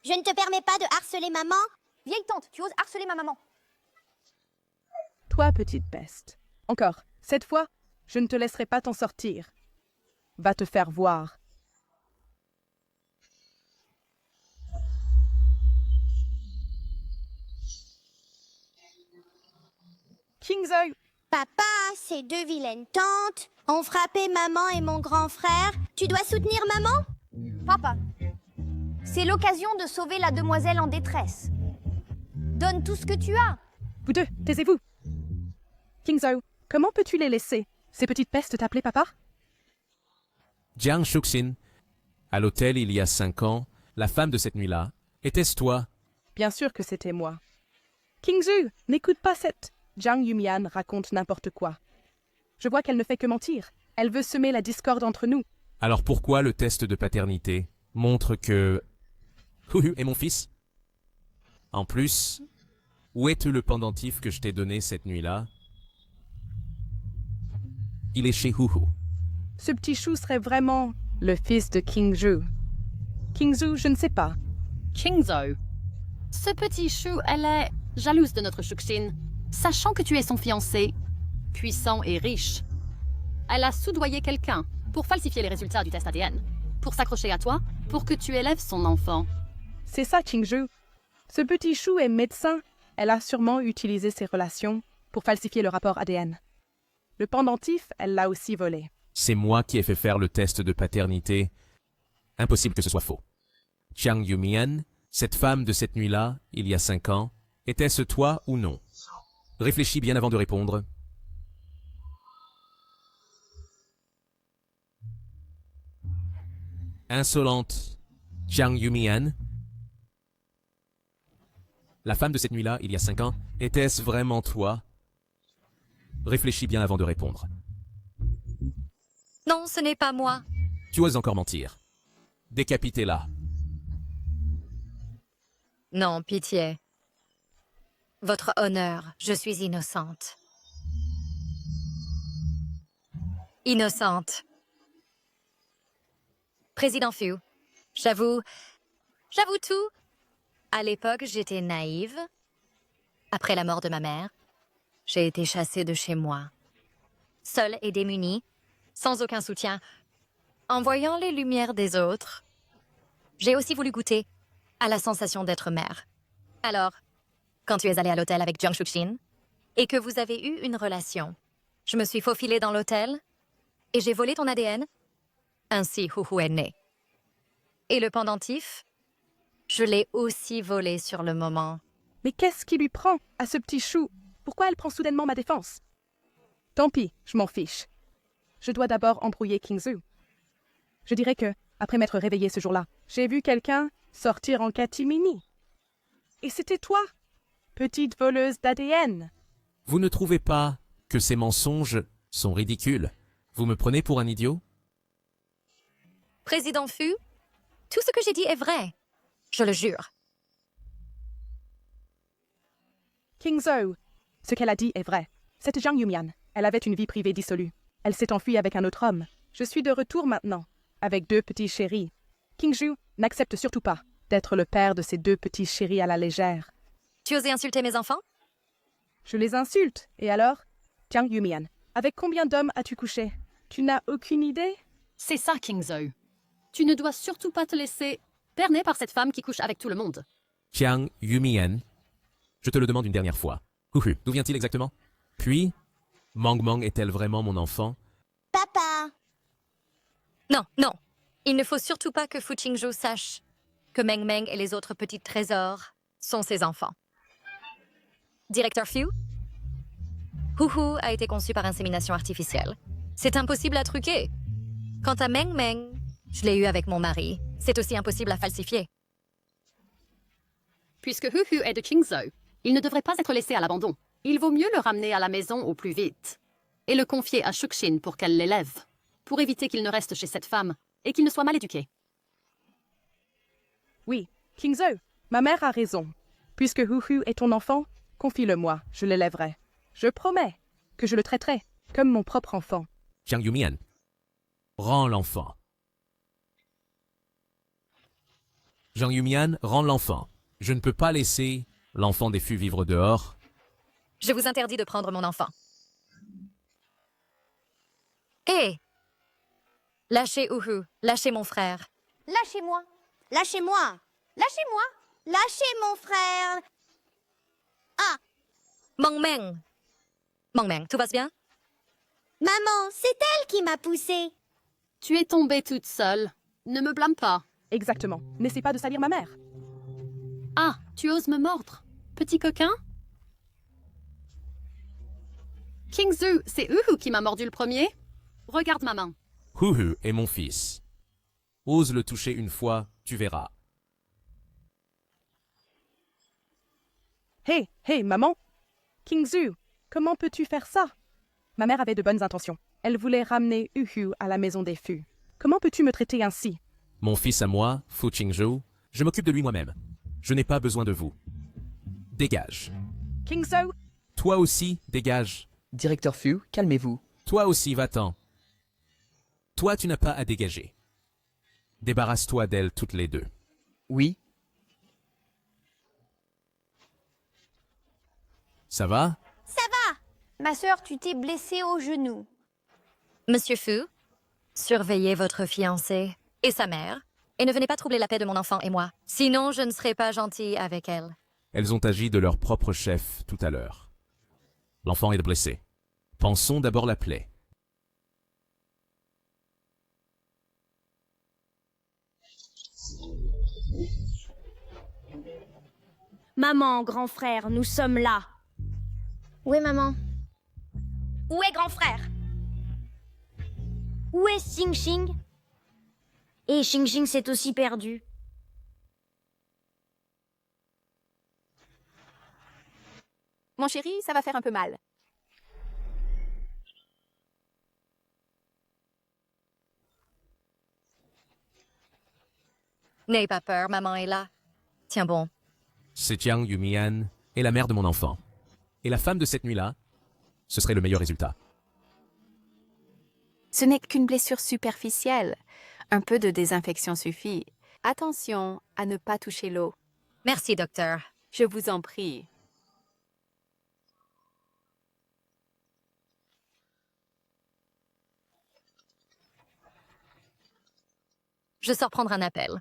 [SPEAKER 8] Je ne te permets pas de harceler maman.
[SPEAKER 7] Vieille tante, tu oses harceler ma maman.
[SPEAKER 4] Toi, petite peste. Encore, cette fois, je ne te laisserai pas t'en sortir. Va te faire voir. King Zhou.
[SPEAKER 8] Papa, ces deux vilaines tantes ont frappé maman et mon grand frère. Tu dois soutenir maman?
[SPEAKER 7] Papa, c'est l'occasion de sauver la demoiselle en détresse. Donne tout ce que tu as.
[SPEAKER 4] Vous deux, taisez-vous. King Zhou, comment peux-tu les laisser, ces petites pestes t'appeler papa?
[SPEAKER 2] Jiang Shuxin, à l'hôtel il y a 5 ans, la femme de cette nuit-là, était-ce toi?
[SPEAKER 4] Bien sûr que c'était moi. King Zhu, n'écoute pas cette... Jiang Yumian raconte n'importe quoi. Je vois qu'elle ne fait que mentir. Elle veut semer la discorde entre nous.
[SPEAKER 2] Alors pourquoi le test de paternité montre que... Huhu est mon fils? En plus, où est le pendentif que je t'ai donné cette nuit-là? Il est chez Huhu.
[SPEAKER 4] Ce petit chou serait vraiment le fils de King Zhu. King Zhu, je ne sais pas.
[SPEAKER 16] King Zhou. Ce petit chou, elle est jalouse de notre Shuxin, sachant que tu es son fiancé, puissant et riche. Elle a soudoyé quelqu'un pour falsifier les résultats du test ADN, pour s'accrocher à toi, pour que tu élèves son enfant.
[SPEAKER 4] C'est ça, King Zhu. Ce petit chou est médecin. Elle a sûrement utilisé ses relations pour falsifier le rapport ADN. Le pendentif, elle l'a aussi volé.
[SPEAKER 2] C'est moi qui ai fait faire le test de paternité. Impossible que ce soit faux. Jiang Yumian, cette femme de cette nuit-là, il y a 5 ans, était-ce toi ou non? Réfléchis bien avant de répondre. Insolente. Jiang Yumian. La femme de cette nuit-là, il y a 5 ans, était-ce vraiment toi? Réfléchis bien avant de répondre.
[SPEAKER 1] Non, ce n'est pas moi.
[SPEAKER 2] Tu oses encore mentir. Décapitez-la.
[SPEAKER 1] Non, pitié. Votre honneur, je suis innocente. Innocente. Président Fu, j'avoue tout. À l'époque, j'étais naïve. Après la mort de ma mère, j'ai été chassée de chez moi. Seule et démunie, sans aucun soutien, en voyant les lumières des autres. J'ai aussi voulu goûter à la sensation d'être mère. Alors, quand tu es allée à l'hôtel avec Jiang Shuqin et que vous avez eu une relation, je me suis faufilée dans l'hôtel et j'ai volé ton ADN. Ainsi, Huhu est né. Et le pendentif, je l'ai aussi volé sur le moment.
[SPEAKER 4] Mais qu'est-ce qui lui prend à ce petit chou? Pourquoi elle prend soudainement ma défense? Tant pis, je m'en fiche. Je dois d'abord embrouiller King Zhu. Je dirais que, après m'être réveillée ce jour-là, j'ai vu quelqu'un sortir en catimini. Et c'était toi, petite voleuse d'ADN.
[SPEAKER 2] Vous ne trouvez pas que ces mensonges sont ridicules? Vous me prenez pour un idiot?
[SPEAKER 1] Président Fu, tout ce que j'ai dit est vrai. Je le jure.
[SPEAKER 4] King Zhou, ce qu'elle a dit est vrai. Cette Jiang Yumian, elle avait une vie privée dissolue. Elle s'est enfuie avec un autre homme. Je suis de retour maintenant, avec 2 petits chéris. King Zhu n'accepte surtout pas d'être le père de ces 2 petits chéris à la légère.
[SPEAKER 1] Tu osais insulter mes enfants?
[SPEAKER 4] Je les insulte. Et alors? Jiang Yumian, avec combien d'hommes as-tu couché? Tu n'as aucune idée?
[SPEAKER 16] C'est ça, King Zhou. Tu ne dois surtout pas te laisser berner par cette femme qui couche avec tout le monde.
[SPEAKER 2] Jiang Yumian, je te le demande une dernière fois. Huhu, d'où vient-il exactement? Puis, Mang Mang est-elle vraiment mon enfant?
[SPEAKER 8] Papa!
[SPEAKER 1] Non, non. Il ne faut surtout pas que Fu Qingzhou sache que Meng Meng et les autres petits trésors sont ses enfants. Directeur Fu, Huhu a été conçu par insémination artificielle. C'est impossible à truquer. Quant à Meng Meng, je l'ai eu avec mon mari. C'est aussi impossible à falsifier.
[SPEAKER 16] Puisque Huhu est de Qingzhou, il ne devrait pas être laissé à l'abandon. Il vaut mieux le ramener à la maison au plus vite et le confier à Shuqin pour qu'elle l'élève, pour éviter qu'il ne reste chez cette femme et qu'il ne soit mal éduqué.
[SPEAKER 4] Oui, King Zhou, ma mère a raison. Puisque Huhu est ton enfant, confie-le-moi, je l'élèverai. Je promets que je le traiterai comme mon propre enfant.
[SPEAKER 2] Jiang Yumian, rends l'enfant. Jiang Yumian, rends l'enfant. Je ne peux pas laisser l'enfant des Fu vivre dehors.
[SPEAKER 1] Je vous interdis de prendre mon enfant. Hé! Lâchez Uhu, lâchez mon frère.
[SPEAKER 7] Lâchez-moi.
[SPEAKER 8] Lâchez-moi!
[SPEAKER 7] Lâchez-moi.
[SPEAKER 8] Lâchez mon frère! Ah!
[SPEAKER 1] Mang Meng! Mang Meng, tout va bien?
[SPEAKER 8] Maman, c'est elle qui m'a poussée.
[SPEAKER 16] Tu es tombée toute seule. Ne me blâme pas.
[SPEAKER 4] Exactement. N'essaie pas de salir ma mère.
[SPEAKER 16] Ah, tu oses me mordre, petit coquin? King Zhu, c'est Uhu qui m'a mordu le premier? Regarde ma main.
[SPEAKER 2] Huhu est mon fils. Ose le toucher une fois, tu verras.
[SPEAKER 4] Hé, hé, maman! King Zhu, comment peux-tu faire ça? Ma mère avait de bonnes intentions. Elle voulait ramener Uhu à la maison des Fu. Comment peux-tu me traiter ainsi?
[SPEAKER 2] Mon fils à moi, Fu Qingzhou, je m'occupe de lui moi-même. Je n'ai pas besoin de vous. Dégage.
[SPEAKER 4] King Zhou!
[SPEAKER 2] Toi aussi, dégage.
[SPEAKER 5] Directeur Fu, calmez-vous.
[SPEAKER 2] Toi aussi, va-t'en. Toi, tu n'as pas à dégager. Débarrasse-toi d'elles toutes les deux.
[SPEAKER 5] Oui.
[SPEAKER 2] Ça va?
[SPEAKER 7] Ça va. Ma sœur, tu t'es blessée au genou.
[SPEAKER 1] Monsieur Fu, surveillez votre fiancée et sa mère, et ne venez pas troubler la paix de mon enfant et moi. Sinon, je ne serai pas gentille avec elle.
[SPEAKER 2] Elles ont agi de leur propre chef tout à l'heure. L'enfant est blessé. Pensons d'abord la plaie.
[SPEAKER 10] Maman, grand frère, nous sommes là.
[SPEAKER 8] Oui, maman.
[SPEAKER 9] Où est grand frère?
[SPEAKER 10] Où est Xing Xing? Et Xing Xing s'est aussi perdu.
[SPEAKER 6] Mon chéri, ça va faire un peu mal.
[SPEAKER 1] N'aie pas peur, maman est là. Tiens bon.
[SPEAKER 2] C'est Jiang Yumian et la mère de mon enfant. Et la femme de cette nuit-là, ce serait le meilleur résultat.
[SPEAKER 13] Ce n'est qu'une blessure superficielle. Un peu de désinfection suffit. Attention à ne pas toucher l'eau.
[SPEAKER 1] Merci, docteur.
[SPEAKER 13] Je vous en prie.
[SPEAKER 1] Je sors prendre un appel.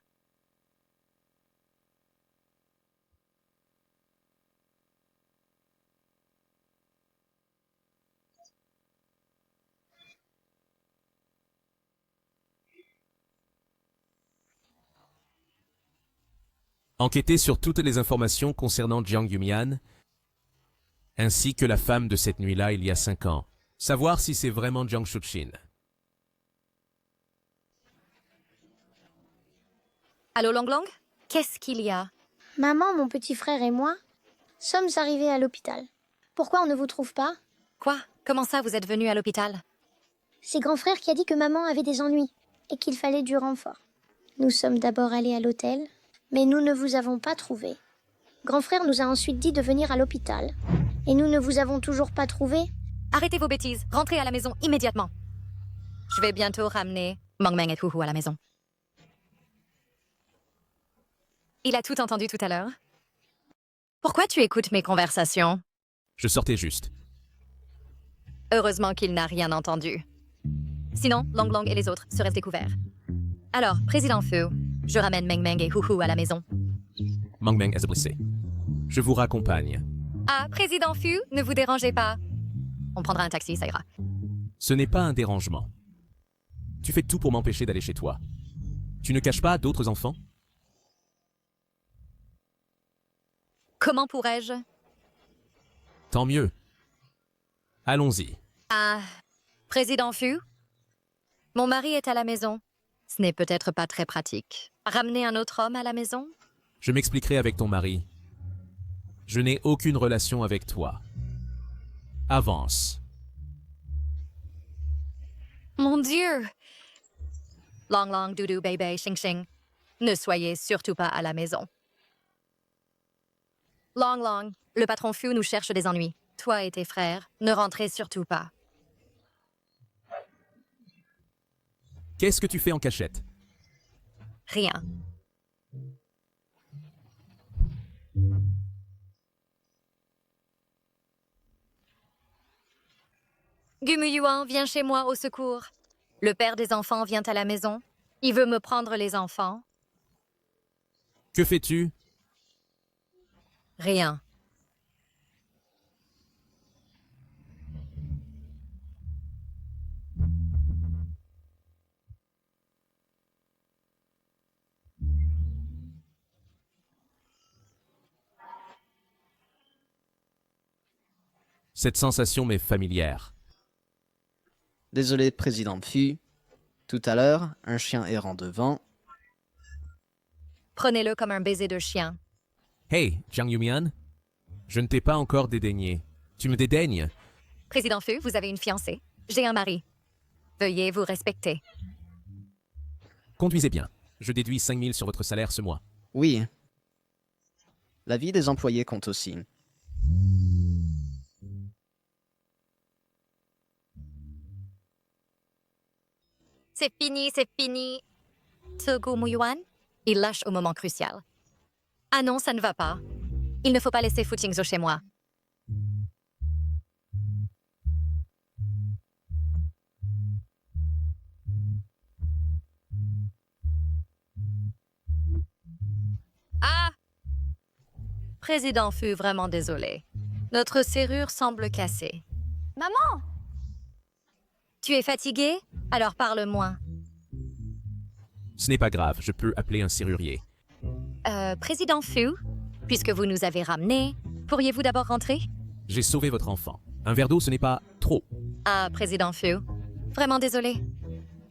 [SPEAKER 2] Enquêtez sur toutes les informations concernant Jiang Yumian, ainsi que la femme de cette nuit-là il y a 5 ans. Savoir si c'est vraiment Jiang Shuqin.
[SPEAKER 1] Allô, Long Long? Qu'est-ce qu'il y a?
[SPEAKER 8] Maman, mon petit frère et moi sommes arrivés à l'hôpital. Pourquoi on ne vous trouve pas?
[SPEAKER 1] Quoi? Comment ça, vous êtes venu à l'hôpital?
[SPEAKER 8] C'est grand frère qui a dit que maman avait des ennuis et qu'il fallait du renfort. Nous sommes d'abord allés à l'hôtel, mais nous ne vous avons pas trouvé. Grand frère nous a ensuite dit de venir à l'hôpital. Et nous ne vous avons toujours pas trouvé.
[SPEAKER 1] Arrêtez vos bêtises. Rentrez à la maison immédiatement. Je vais bientôt ramener Meng Meng et Huhu à la maison. Il a tout entendu tout à l'heure. Pourquoi tu écoutes mes conversations?
[SPEAKER 2] Je sortais juste.
[SPEAKER 1] Heureusement qu'il n'a rien entendu. Sinon, Long Long et les autres seraient découverts. Alors, Président Fu, je ramène Meng Meng et Huhu à la maison.
[SPEAKER 2] Meng Meng est blessé. Je vous raccompagne.
[SPEAKER 1] Ah, Président Fu, ne vous dérangez pas. On prendra un taxi, ça ira.
[SPEAKER 2] Ce n'est pas un dérangement. Tu fais tout pour m'empêcher d'aller chez toi. Tu ne caches pas d'autres enfants?
[SPEAKER 1] Comment pourrais-je?
[SPEAKER 2] Tant mieux. Allons-y.
[SPEAKER 1] Ah, Président Fu, mon mari est à la maison. Ce n'est peut-être pas très pratique. Ramener un autre homme à la maison?
[SPEAKER 2] Je m'expliquerai avec ton mari. Je n'ai aucune relation avec toi. Avance.
[SPEAKER 1] Mon Dieu! Long Long, Doudou, Bébé, Xing Xing, ne soyez surtout pas à la maison. Long Long, le patron Fu nous cherche des ennuis. Toi et tes frères, ne rentrez surtout pas.
[SPEAKER 2] Qu'est-ce que tu fais en cachette?
[SPEAKER 1] Rien. Gumu Yuan, viens chez moi au secours. Le père des enfants vient à la maison. Il veut me prendre les enfants.
[SPEAKER 2] Que fais-tu?
[SPEAKER 1] Rien.
[SPEAKER 2] Cette sensation m'est familière.
[SPEAKER 15] Désolé, Président Fu. Tout à l'heure, un chien errant devant.
[SPEAKER 1] Prenez-le comme un baiser de chien.
[SPEAKER 2] Hey, Jiang Yumian, je ne t'ai pas encore dédaigné. Tu me dédaignes?
[SPEAKER 1] Président Fu, vous avez une fiancée. J'ai un mari. Veuillez vous respecter.
[SPEAKER 2] Conduisez bien. Je déduis 5 000 sur votre salaire ce mois.
[SPEAKER 15] Oui. La vie des employés compte aussi.
[SPEAKER 1] C'est fini, c'est fini. Ce Gumu Yuan, il lâche au moment crucial. Ah non, ça ne va pas. Il ne faut pas laisser Fu Qingzhou chez moi. Ah! Président Fu, vraiment désolé. Notre serrure semble cassée.
[SPEAKER 7] Maman!
[SPEAKER 1] Tu es fatigué? Alors parle moins.
[SPEAKER 2] Ce n'est pas grave, je peux appeler un serrurier.
[SPEAKER 1] Président Fu, puisque vous nous avez ramenés, pourriez-vous d'abord rentrer?
[SPEAKER 2] J'ai sauvé votre enfant. Un verre d'eau, ce n'est pas trop.
[SPEAKER 1] Ah, Président Fu, vraiment désolé.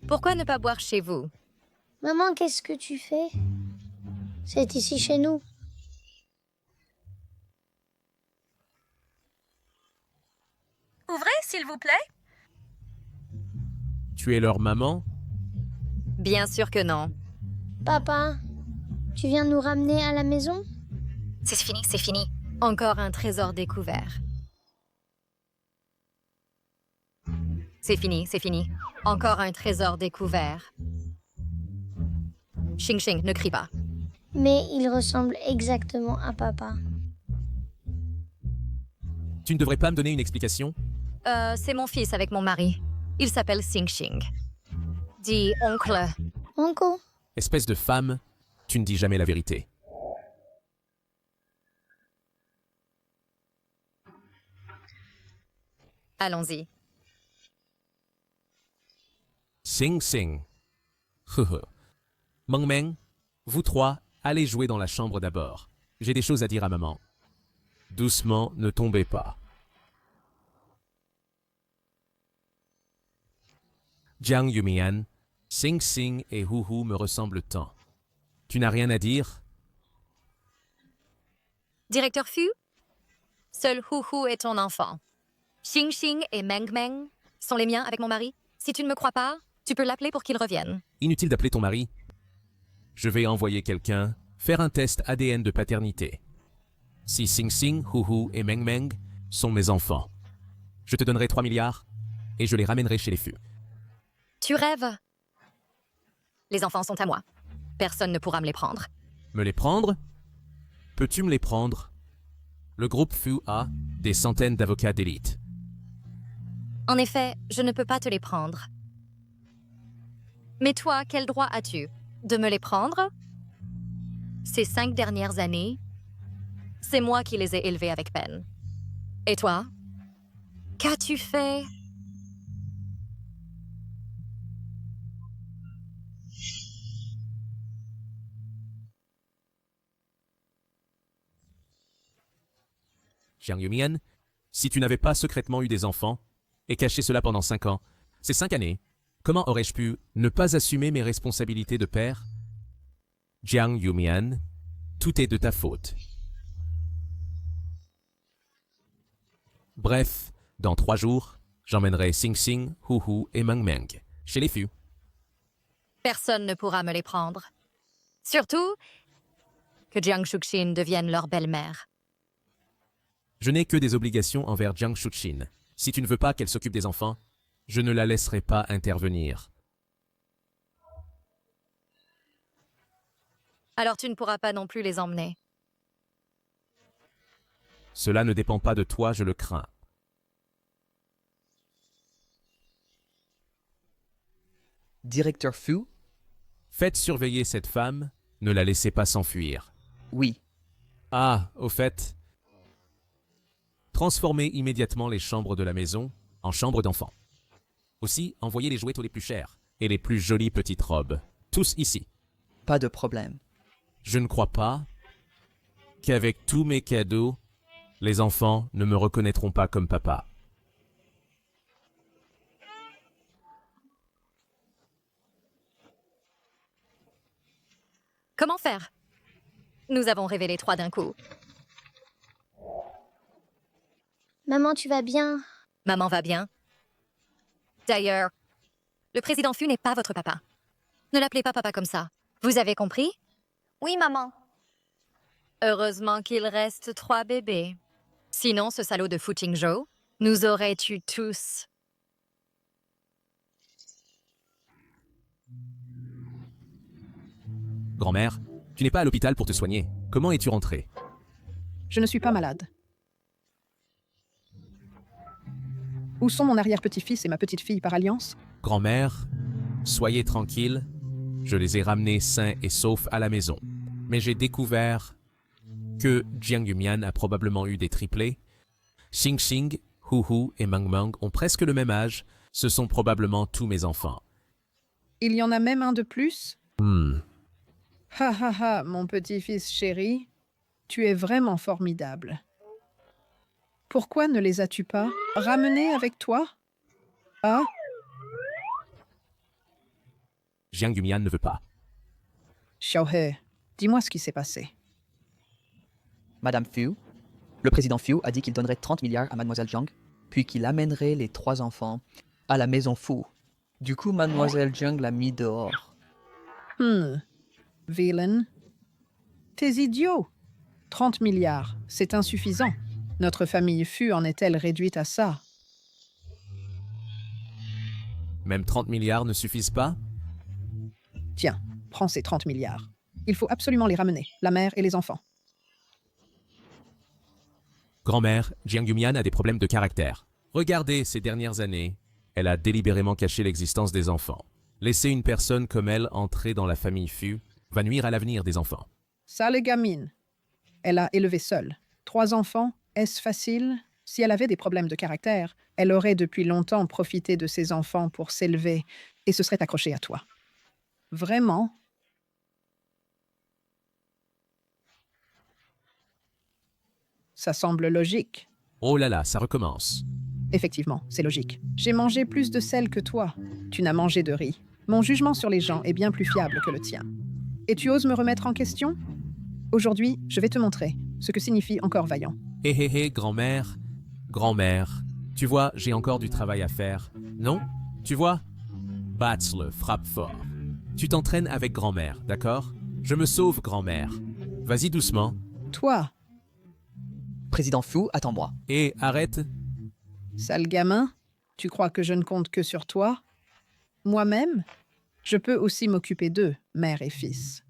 [SPEAKER 1] Pourquoi ne pas boire chez vous?
[SPEAKER 8] Maman, qu'est-ce que tu fais? C'est ici chez nous.
[SPEAKER 12] Ouvrez, s'il vous plaît.
[SPEAKER 2] Tu es leur maman?
[SPEAKER 1] Bien sûr que non.
[SPEAKER 8] Papa, Tu viens nous ramener à la maison?
[SPEAKER 1] C'est fini, c'est fini. Encore un trésor découvert. C'est fini, c'est fini. Encore un trésor découvert. Xing Xing, ne crie pas.
[SPEAKER 8] Mais il ressemble exactement à papa.
[SPEAKER 2] Tu ne devrais pas me donner une explication?
[SPEAKER 1] C'est mon fils avec mon mari. Il s'appelle Xing Xing. Dis oncle.
[SPEAKER 8] Oncle.
[SPEAKER 2] Espèce de femme, tu ne dis jamais la vérité.
[SPEAKER 1] Allons-y.
[SPEAKER 2] Xing Xing. Meng Meng, vous trois, allez jouer dans la chambre d'abord. J'ai des choses à dire à maman. Doucement, ne tombez pas. Jiang Yumian, Xing Xing et Hu Hu me ressemblent tant. Tu n'as rien à dire?
[SPEAKER 1] Directeur Fu, seul Hu Hu est ton enfant. Xing Xing et Meng Meng sont les miens avec mon mari. Si tu ne me crois pas, tu peux l'appeler pour qu'il revienne.
[SPEAKER 2] Inutile d'appeler ton mari. Je vais envoyer quelqu'un faire un test ADN de paternité. Si Xing Xing, Hu Hu et Meng Meng sont mes enfants, je te donnerai 3 milliards et je les ramènerai chez les Fu.
[SPEAKER 1] Tu rêves? Les enfants sont à moi. Personne ne pourra me les prendre.
[SPEAKER 2] Me les prendre? Peux-tu me les prendre? Le groupe Fu a des centaines d'avocats d'élite.
[SPEAKER 1] En effet, je ne peux pas te les prendre. Mais toi, quel droit as-tu de me les prendre? Ces 5 dernières années, c'est moi qui les ai élevés avec peine. Et toi? Qu'as-tu fait?
[SPEAKER 2] Jiang Yumian, si tu n'avais pas secrètement eu des enfants et caché cela pendant 5 ans, ces 5 années, comment aurais-je pu ne pas assumer mes responsabilités de père? Jiang Yumian, tout est de ta faute. Bref, dans 3 jours, j'emmènerai Xing Xing, Hu Hu et Meng Meng chez les Fu.
[SPEAKER 1] Personne ne pourra me les prendre. Surtout que Jiang Shuxin devienne leur belle-mère.
[SPEAKER 2] Je n'ai que des obligations envers Jiang Shuxin. Si tu ne veux pas qu'elle s'occupe des enfants, je ne la laisserai pas intervenir.
[SPEAKER 1] Alors tu ne pourras pas non plus les emmener.
[SPEAKER 2] Cela ne dépend pas de toi, je le crains.
[SPEAKER 5] Directeur Fu?
[SPEAKER 2] Faites surveiller cette femme, ne la laissez pas s'enfuir.
[SPEAKER 5] Oui.
[SPEAKER 2] Ah, au fait, transformez immédiatement les chambres de la maison en chambres d'enfants. Aussi, envoyez les jouets les plus chers et les plus jolies petites robes. Tous ici.
[SPEAKER 5] Pas de problème.
[SPEAKER 2] Je ne crois pas qu'avec tous mes cadeaux, les enfants ne me reconnaîtront pas comme papa.
[SPEAKER 1] Comment faire? Nous avons révélé 3 d'un coup.
[SPEAKER 8] Maman, tu vas bien?
[SPEAKER 1] Maman va bien. D'ailleurs, le président Fu n'est pas votre papa. Ne l'appelez pas papa comme ça. Vous avez compris?
[SPEAKER 7] Oui, maman.
[SPEAKER 1] Heureusement qu'il reste 3 bébés. Sinon, ce salaud de Fu Qingzhou nous aurait tués tous.
[SPEAKER 2] Grand-mère, tu n'es pas à l'hôpital pour te soigner. Comment es-tu rentrée?
[SPEAKER 11] Je ne suis pas malade. Où sont mon arrière-petit-fils et ma petite-fille par alliance?
[SPEAKER 2] Grand-mère, soyez tranquille. Je les ai ramenés sains et saufs à la maison. Mais j'ai découvert que Jiang Yumian a probablement eu des triplés. Xing Xing, Hu Hu et Meng Meng ont presque le même âge. Ce sont probablement tous mes enfants.
[SPEAKER 11] Il y en a même un de plus?
[SPEAKER 2] Ha
[SPEAKER 11] ha ha, mon petit-fils chéri, tu es vraiment formidable. Pourquoi ne les as-tu pas ramenés avec toi? Ah?
[SPEAKER 2] Jiang Yumian ne veut pas.
[SPEAKER 11] Xiaohe, dis-moi ce qui s'est passé.
[SPEAKER 5] Madame Fu, le président Fu a dit qu'il donnerait 30 milliards à Mademoiselle Jiang, puis qu'il amènerait les 3 enfants à la maison Fu. Du coup, Mademoiselle Jiang l'a mis dehors.
[SPEAKER 11] Vilain. T'es idiot. 30 milliards, c'est insuffisant. Notre famille Fu en est-elle réduite à ça?
[SPEAKER 2] Même 30 milliards ne suffisent pas?
[SPEAKER 11] Tiens, prends ces 30 milliards. Il faut absolument les ramener, la mère et les enfants.
[SPEAKER 2] Grand-mère, Jiang Yumian a des problèmes de caractère. Regardez ces dernières années. Elle a délibérément caché l'existence des enfants. Laisser une personne comme elle entrer dans la famille Fu va nuire à l'avenir des enfants.
[SPEAKER 11] Sale gamine. Elle a élevé seule. 3 enfants, est-ce facile? Si elle avait des problèmes de caractère, elle aurait depuis longtemps profité de ses enfants pour s'élever et se serait accrochée à toi. Vraiment? Ça semble logique.
[SPEAKER 2] Oh là là, ça recommence.
[SPEAKER 11] Effectivement, c'est logique. J'ai mangé plus de sel que toi. Tu n'as mangé de riz. Mon jugement sur les gens est bien plus fiable que le tien. Et tu oses me remettre en question? Aujourd'hui, je vais te montrer ce que signifie encore vaillant.
[SPEAKER 2] Hé hé hé, grand-mère. Grand-mère. Tu vois, j'ai encore du travail à faire. Non? Tu vois? Bats-le, frappe fort. Tu t'entraînes avec grand-mère, d'accord? Je me sauve, grand-mère. Vas-y doucement.
[SPEAKER 11] Toi,
[SPEAKER 5] Président Fu, attends-moi.
[SPEAKER 2] Et arrête.
[SPEAKER 11] sale gamin, tu crois que je ne compte que sur toi? Moi-même, je peux aussi m'occuper d'eux, mère et fils.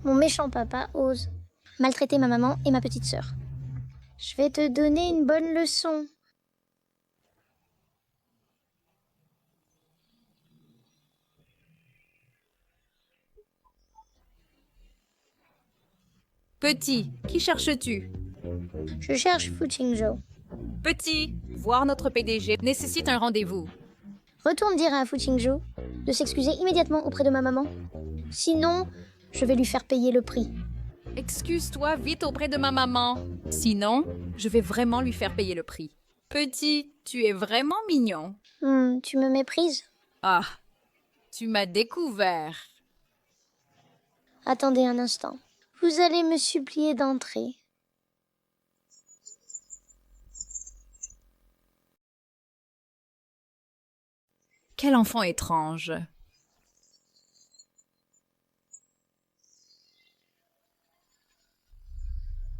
[SPEAKER 8] Mon méchant papa ose maltraiter ma maman et ma petite sœur. Je vais te donner une bonne leçon.
[SPEAKER 12] Petit, qui cherches-tu?
[SPEAKER 8] Je cherche Fu Qingzhou.
[SPEAKER 12] Petit, voir notre PDG nécessite un rendez-vous.
[SPEAKER 8] Retourne dire à Fu Qingzhou de s'excuser immédiatement auprès de ma maman. Sinon, je vais lui faire payer le prix.
[SPEAKER 12] Excuse-toi vite auprès de ma maman. Sinon, je vais vraiment lui faire payer le prix. Petit, tu es vraiment mignon.
[SPEAKER 8] Tu me méprises?
[SPEAKER 12] Ah, tu m'as découvert.
[SPEAKER 8] Attendez un instant. Vous allez me supplier d'entrer.
[SPEAKER 12] Quel enfant étrange.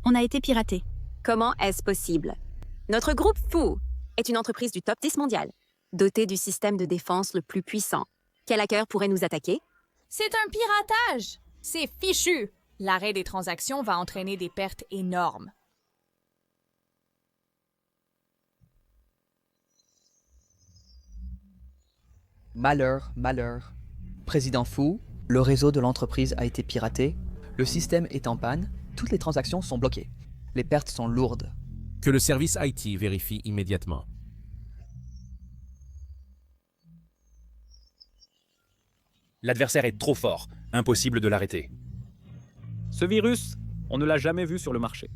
[SPEAKER 12] On a été piraté.
[SPEAKER 6] Comment est-ce possible? Notre groupe Fu est une entreprise du top 10 mondial, dotée du système de défense le plus puissant. Quel hacker pourrait nous attaquer?
[SPEAKER 17] C'est un piratage! C'est fichu! L'arrêt des transactions va entraîner des pertes énormes.
[SPEAKER 5] Malheur, malheur. Président Fu, le réseau de l'entreprise a été piraté, le système est en panne, toutes les transactions sont bloquées. Les pertes sont lourdes.
[SPEAKER 2] Que le service IT vérifie immédiatement.
[SPEAKER 14] L'adversaire est trop fort, impossible de l'arrêter.
[SPEAKER 18] Ce virus, on ne l'a jamais vu sur le marché.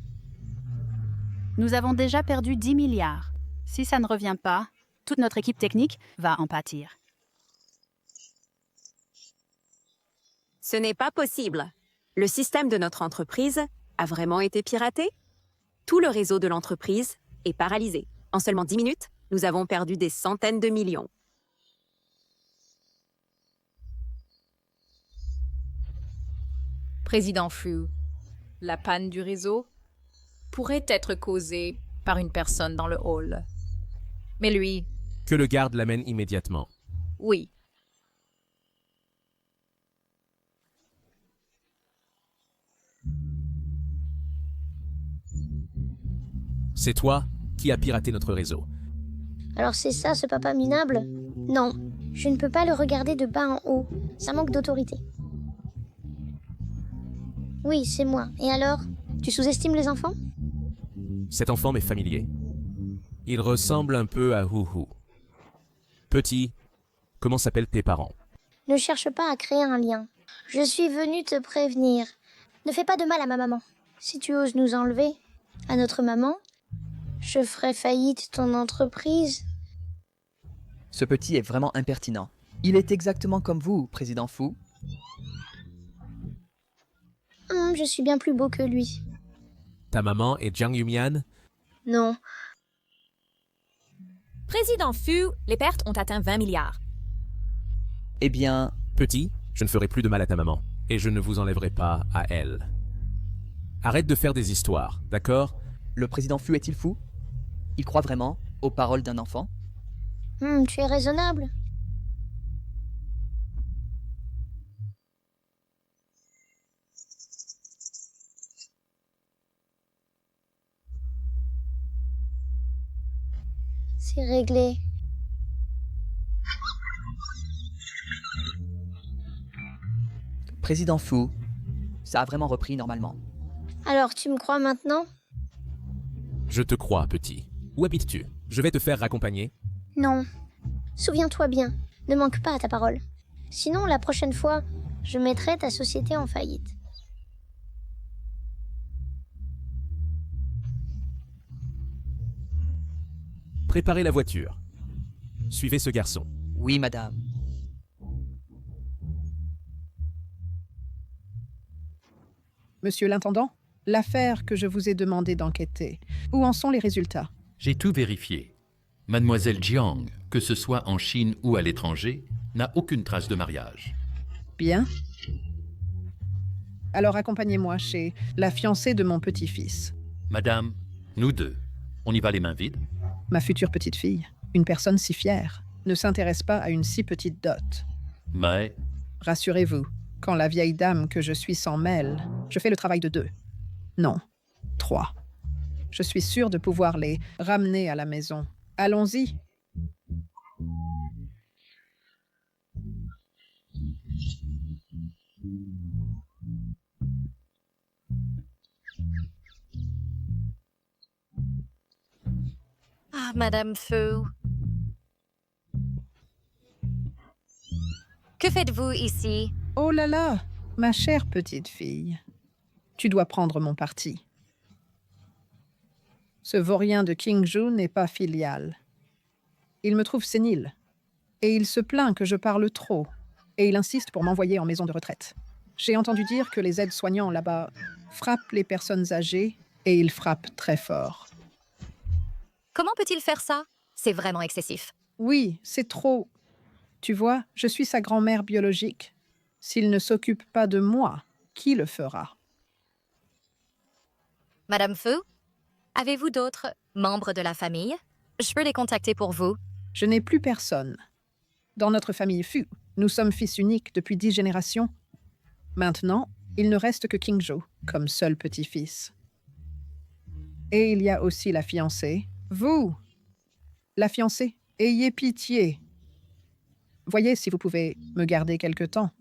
[SPEAKER 12] Nous avons déjà perdu 10 milliards. Si ça ne revient pas, toute notre équipe technique va en pâtir.
[SPEAKER 6] Ce n'est pas possible. Le système de notre entreprise a vraiment été piraté? Tout le réseau de l'entreprise est paralysé. En seulement 10 minutes, nous avons perdu des centaines de millions.
[SPEAKER 17] Président Fu, la panne du réseau pourrait être causée par une personne dans le hall. Mais lui,
[SPEAKER 2] Que le garde l'amène immédiatement.
[SPEAKER 17] oui.
[SPEAKER 2] C'est toi qui as piraté notre réseau.
[SPEAKER 8] Alors c'est ça ce papa minable? Non, je ne peux pas le regarder de bas en haut. Ça manque d'autorité. Oui, c'est moi. Et alors? Tu sous-estimes les enfants?
[SPEAKER 2] Cet enfant m'est familier. Il ressemble un peu à Huhu. Petit, comment s'appellent tes parents?
[SPEAKER 8] Ne cherche pas à créer un lien. Je suis venue te prévenir. Ne fais pas de mal à ma maman. Si tu oses nous enlever à notre maman, je ferai faillite ton entreprise.
[SPEAKER 5] Ce petit est vraiment impertinent. Il est exactement comme vous, Président Fu.
[SPEAKER 8] Je suis bien plus beau que lui.
[SPEAKER 2] Ta maman est Jiang Yumian?
[SPEAKER 8] Non.
[SPEAKER 19] Président Fu, les pertes ont atteint 20 milliards.
[SPEAKER 5] Eh bien...
[SPEAKER 2] Petit, je ne ferai plus de mal à ta maman, et je ne vous enlèverai pas à elle. Arrête de faire des histoires, d'accord?
[SPEAKER 5] Le président Fu est-il fou? Il croit vraiment aux paroles d'un enfant?
[SPEAKER 8] Tu es raisonnable. C'est réglé.
[SPEAKER 5] Président Fu, ça a vraiment repris normalement.
[SPEAKER 8] Alors, tu me crois maintenant?
[SPEAKER 2] Je te crois, petit. Où habites-tu? Je vais te faire raccompagner.
[SPEAKER 8] Non. Souviens-toi bien, ne manque pas à ta parole. Sinon, la prochaine fois, je mettrai ta société en faillite.
[SPEAKER 2] Préparez la voiture. Suivez ce garçon.
[SPEAKER 5] Oui, madame.
[SPEAKER 11] Monsieur l'intendant, l'affaire que je vous ai demandé d'enquêter, où en sont les résultats?
[SPEAKER 20] J'ai tout vérifié. Mademoiselle Jiang, que ce soit en Chine ou à l'étranger, n'a aucune trace de mariage.
[SPEAKER 11] Bien. Alors accompagnez-moi chez la fiancée de mon petit-fils.
[SPEAKER 20] Madame, nous deux, on y va les mains vides?
[SPEAKER 11] Ma future petite-fille, une personne si fière, ne s'intéresse pas à une si petite dot.
[SPEAKER 20] Mais...
[SPEAKER 11] Rassurez-vous, quand la vieille dame que je suis s'en mêle, je fais le travail de 2. Non, 3. Je suis sûre de pouvoir les ramener à la maison. Allons-y.
[SPEAKER 1] Ah, Madame Fu. Que faites-vous ici?
[SPEAKER 11] Oh là là, ma chère petite fille. Tu dois prendre mon parti. Ce vaurien de Qingzhou n'est pas filial. Il me trouve sénile. Et il se plaint que je parle trop. Et il insiste pour m'envoyer en maison de retraite. J'ai entendu dire que les aides-soignants là-bas frappent les personnes âgées et ils frappent très fort.
[SPEAKER 1] Comment peut-il faire ça? C'est vraiment excessif.
[SPEAKER 11] Oui, c'est trop. Tu vois, je suis sa grand-mère biologique. S'il ne s'occupe pas de moi, qui le fera?
[SPEAKER 1] Madame Fu, avez-vous d'autres membres de la famille? Je peux les contacter pour vous.
[SPEAKER 11] Je n'ai plus personne. Dans notre famille Fu, nous sommes fils uniques depuis 10 générations. Maintenant, il ne reste que Qingzhou comme seul petit-fils. Et il y a aussi la fiancée. Vous, la fiancée, ayez pitié. Voyez si vous pouvez me garder quelque temps.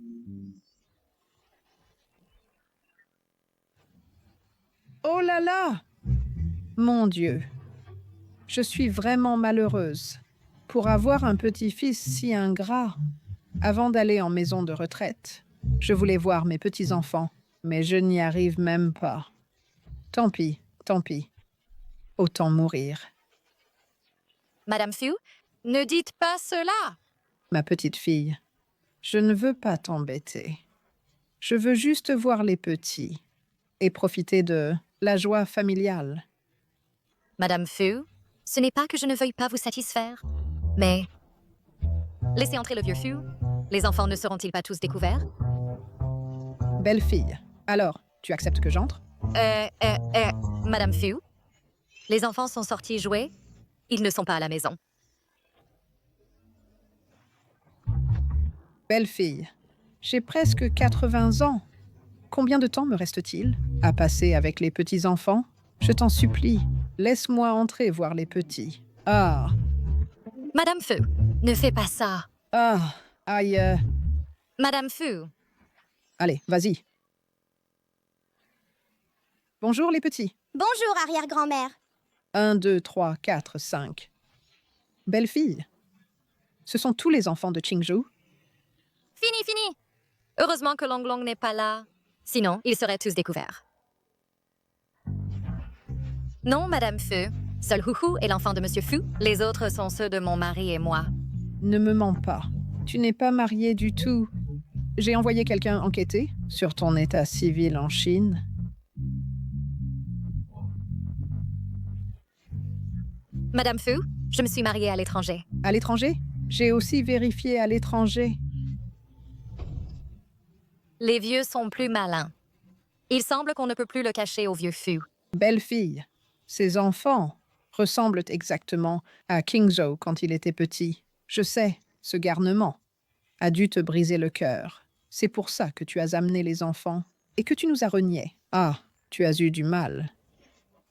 [SPEAKER 11] Oh là là! Mon Dieu! Je suis vraiment malheureuse. Pour avoir un petit-fils si ingrat, avant d'aller en maison de retraite, je voulais voir mes petits-enfants, mais je n'y arrive même pas. Tant pis, tant pis. Autant mourir.
[SPEAKER 1] Madame Fu, ne dites pas cela!
[SPEAKER 11] Ma petite fille, je ne veux pas t'embêter. Je veux juste voir les petits et profiter de la joie familiale.
[SPEAKER 1] Madame Fu, ce n'est pas que je ne veuille pas vous satisfaire, mais... Laissez entrer le vieux Fu. Les enfants ne seront-ils pas tous découverts?
[SPEAKER 11] Belle fille. Alors, tu acceptes que j'entre?
[SPEAKER 1] Madame Fu, les enfants sont sortis jouer. Ils ne sont pas à la maison.
[SPEAKER 11] Belle fille, j'ai presque 80 ans. Combien de temps me reste-t-il à passer avec les petits-enfants? Je t'en supplie, laisse-moi entrer voir les petits. Ah!
[SPEAKER 1] Madame Fu, ne fais pas ça.
[SPEAKER 11] Ah! Aïe!
[SPEAKER 1] Madame Fu.
[SPEAKER 11] Allez, vas-y. Bonjour les petits.
[SPEAKER 9] Bonjour, arrière-grand-mère.
[SPEAKER 11] 1, 2, 3, 4, 5. Belle fille. Ce sont tous les enfants de Qingzhou?
[SPEAKER 1] Fini. Heureusement que Long Long n'est pas là. Sinon, ils seraient tous découverts. Non, Madame Fu. Seul Huhu est l'enfant de Monsieur Fu. Les autres sont ceux de mon mari et moi.
[SPEAKER 11] Ne me mens pas. Tu n'es pas mariée du tout. J'ai envoyé quelqu'un enquêter sur ton état civil en Chine.
[SPEAKER 1] Madame Fu, Je me suis mariée à l'étranger.
[SPEAKER 11] À l'étranger? J'ai aussi vérifié à l'étranger.
[SPEAKER 1] Les vieux sont plus malins. Il semble qu'on ne peut plus le cacher au vieux Fu.
[SPEAKER 11] Belle fille. Ses enfants ressemblent exactement à Kingzhou quand il était petit. Je sais, ce garnement a dû te briser le cœur. C'est pour ça que tu as amené les enfants et que tu nous as reniés. Ah, tu as eu du mal.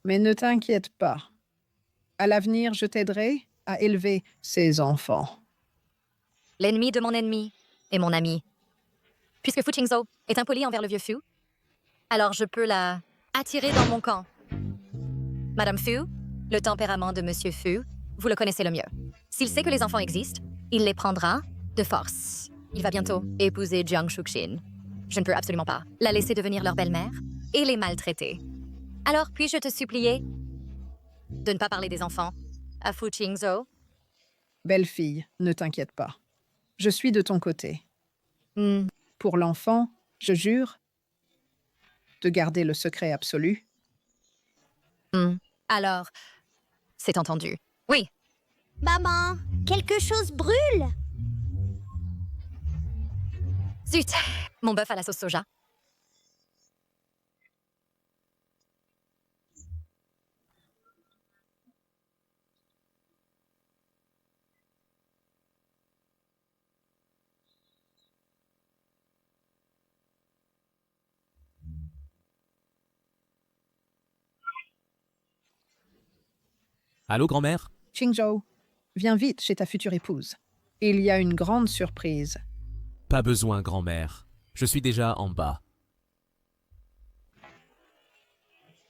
[SPEAKER 11] Mais ne t'inquiète pas. À l'avenir, je t'aiderai à élever ces enfants.
[SPEAKER 1] L'ennemi de mon ennemi est mon ami. Puisque Fu Qingzhou est impoli envers le vieux Fu, alors je peux la attirer dans mon camp. Madame Fu, le tempérament de Monsieur Fu, vous le connaissez le mieux. S'il sait que les enfants existent, il les prendra de force. Il va bientôt épouser Jiang Shuxin. Je ne peux absolument pas la laisser devenir leur belle-mère et les maltraiter. Alors, puis-je te supplier de ne pas parler des enfants à Fu Qingzhou?
[SPEAKER 11] Belle fille, ne t'inquiète pas. Je suis de ton côté. Pour l'enfant, je jure de garder le secret absolu.
[SPEAKER 1] Alors, c'est entendu. Oui.
[SPEAKER 8] Maman, quelque chose brûle.
[SPEAKER 1] Zut, mon bœuf à la sauce soja.
[SPEAKER 2] Allô, grand-mère?
[SPEAKER 11] Qingzhou, viens vite chez ta future épouse. Il y a une grande surprise.
[SPEAKER 2] Pas besoin, grand-mère. Je suis déjà en bas.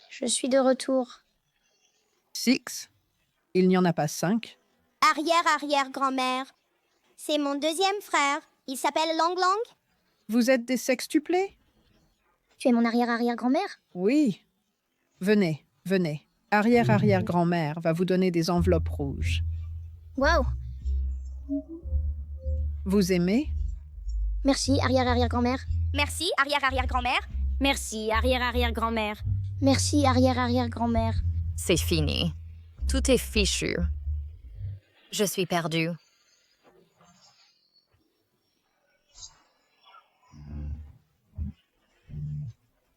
[SPEAKER 8] Je suis de retour.
[SPEAKER 11] 6? Il n'y en a pas 5?
[SPEAKER 8] Arrière-arrière-grand-mère. C'est mon deuxième frère. Il s'appelle Lang Lang.
[SPEAKER 11] Vous êtes des sextuplés?
[SPEAKER 8] Tu es mon arrière-arrière-grand-mère?
[SPEAKER 11] Oui. Venez, venez. Arrière-arrière-grand-mère va vous donner des enveloppes rouges.
[SPEAKER 8] Waouh!
[SPEAKER 11] Vous aimez?
[SPEAKER 8] Merci, arrière-arrière-grand-mère.
[SPEAKER 9] Merci, arrière-arrière-grand-mère.
[SPEAKER 10] Merci, arrière-arrière-grand-mère.
[SPEAKER 8] Merci, arrière-arrière-grand-mère.
[SPEAKER 1] C'est fini. Tout est fichu. Je suis perdue.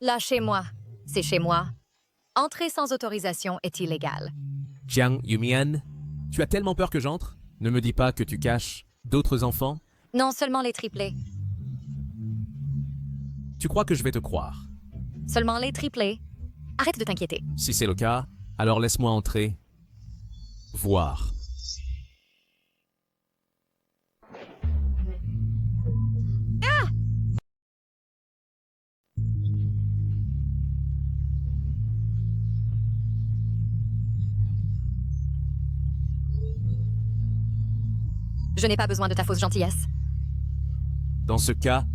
[SPEAKER 1] Lâchez-moi. C'est chez moi. Entrer sans autorisation est illégal.
[SPEAKER 2] Jiang Yumian, tu as tellement peur que j'entre? Ne me dis pas que tu caches d'autres enfants?
[SPEAKER 1] Non seulement les triplés.
[SPEAKER 2] Tu crois que je vais te croire?
[SPEAKER 1] Seulement les triplés. Arrête de t'inquiéter.
[SPEAKER 2] Si c'est le cas, alors laisse-moi entrer. Voir.
[SPEAKER 1] Je n'ai pas besoin de ta fausse gentillesse.
[SPEAKER 2] Dans ce cas,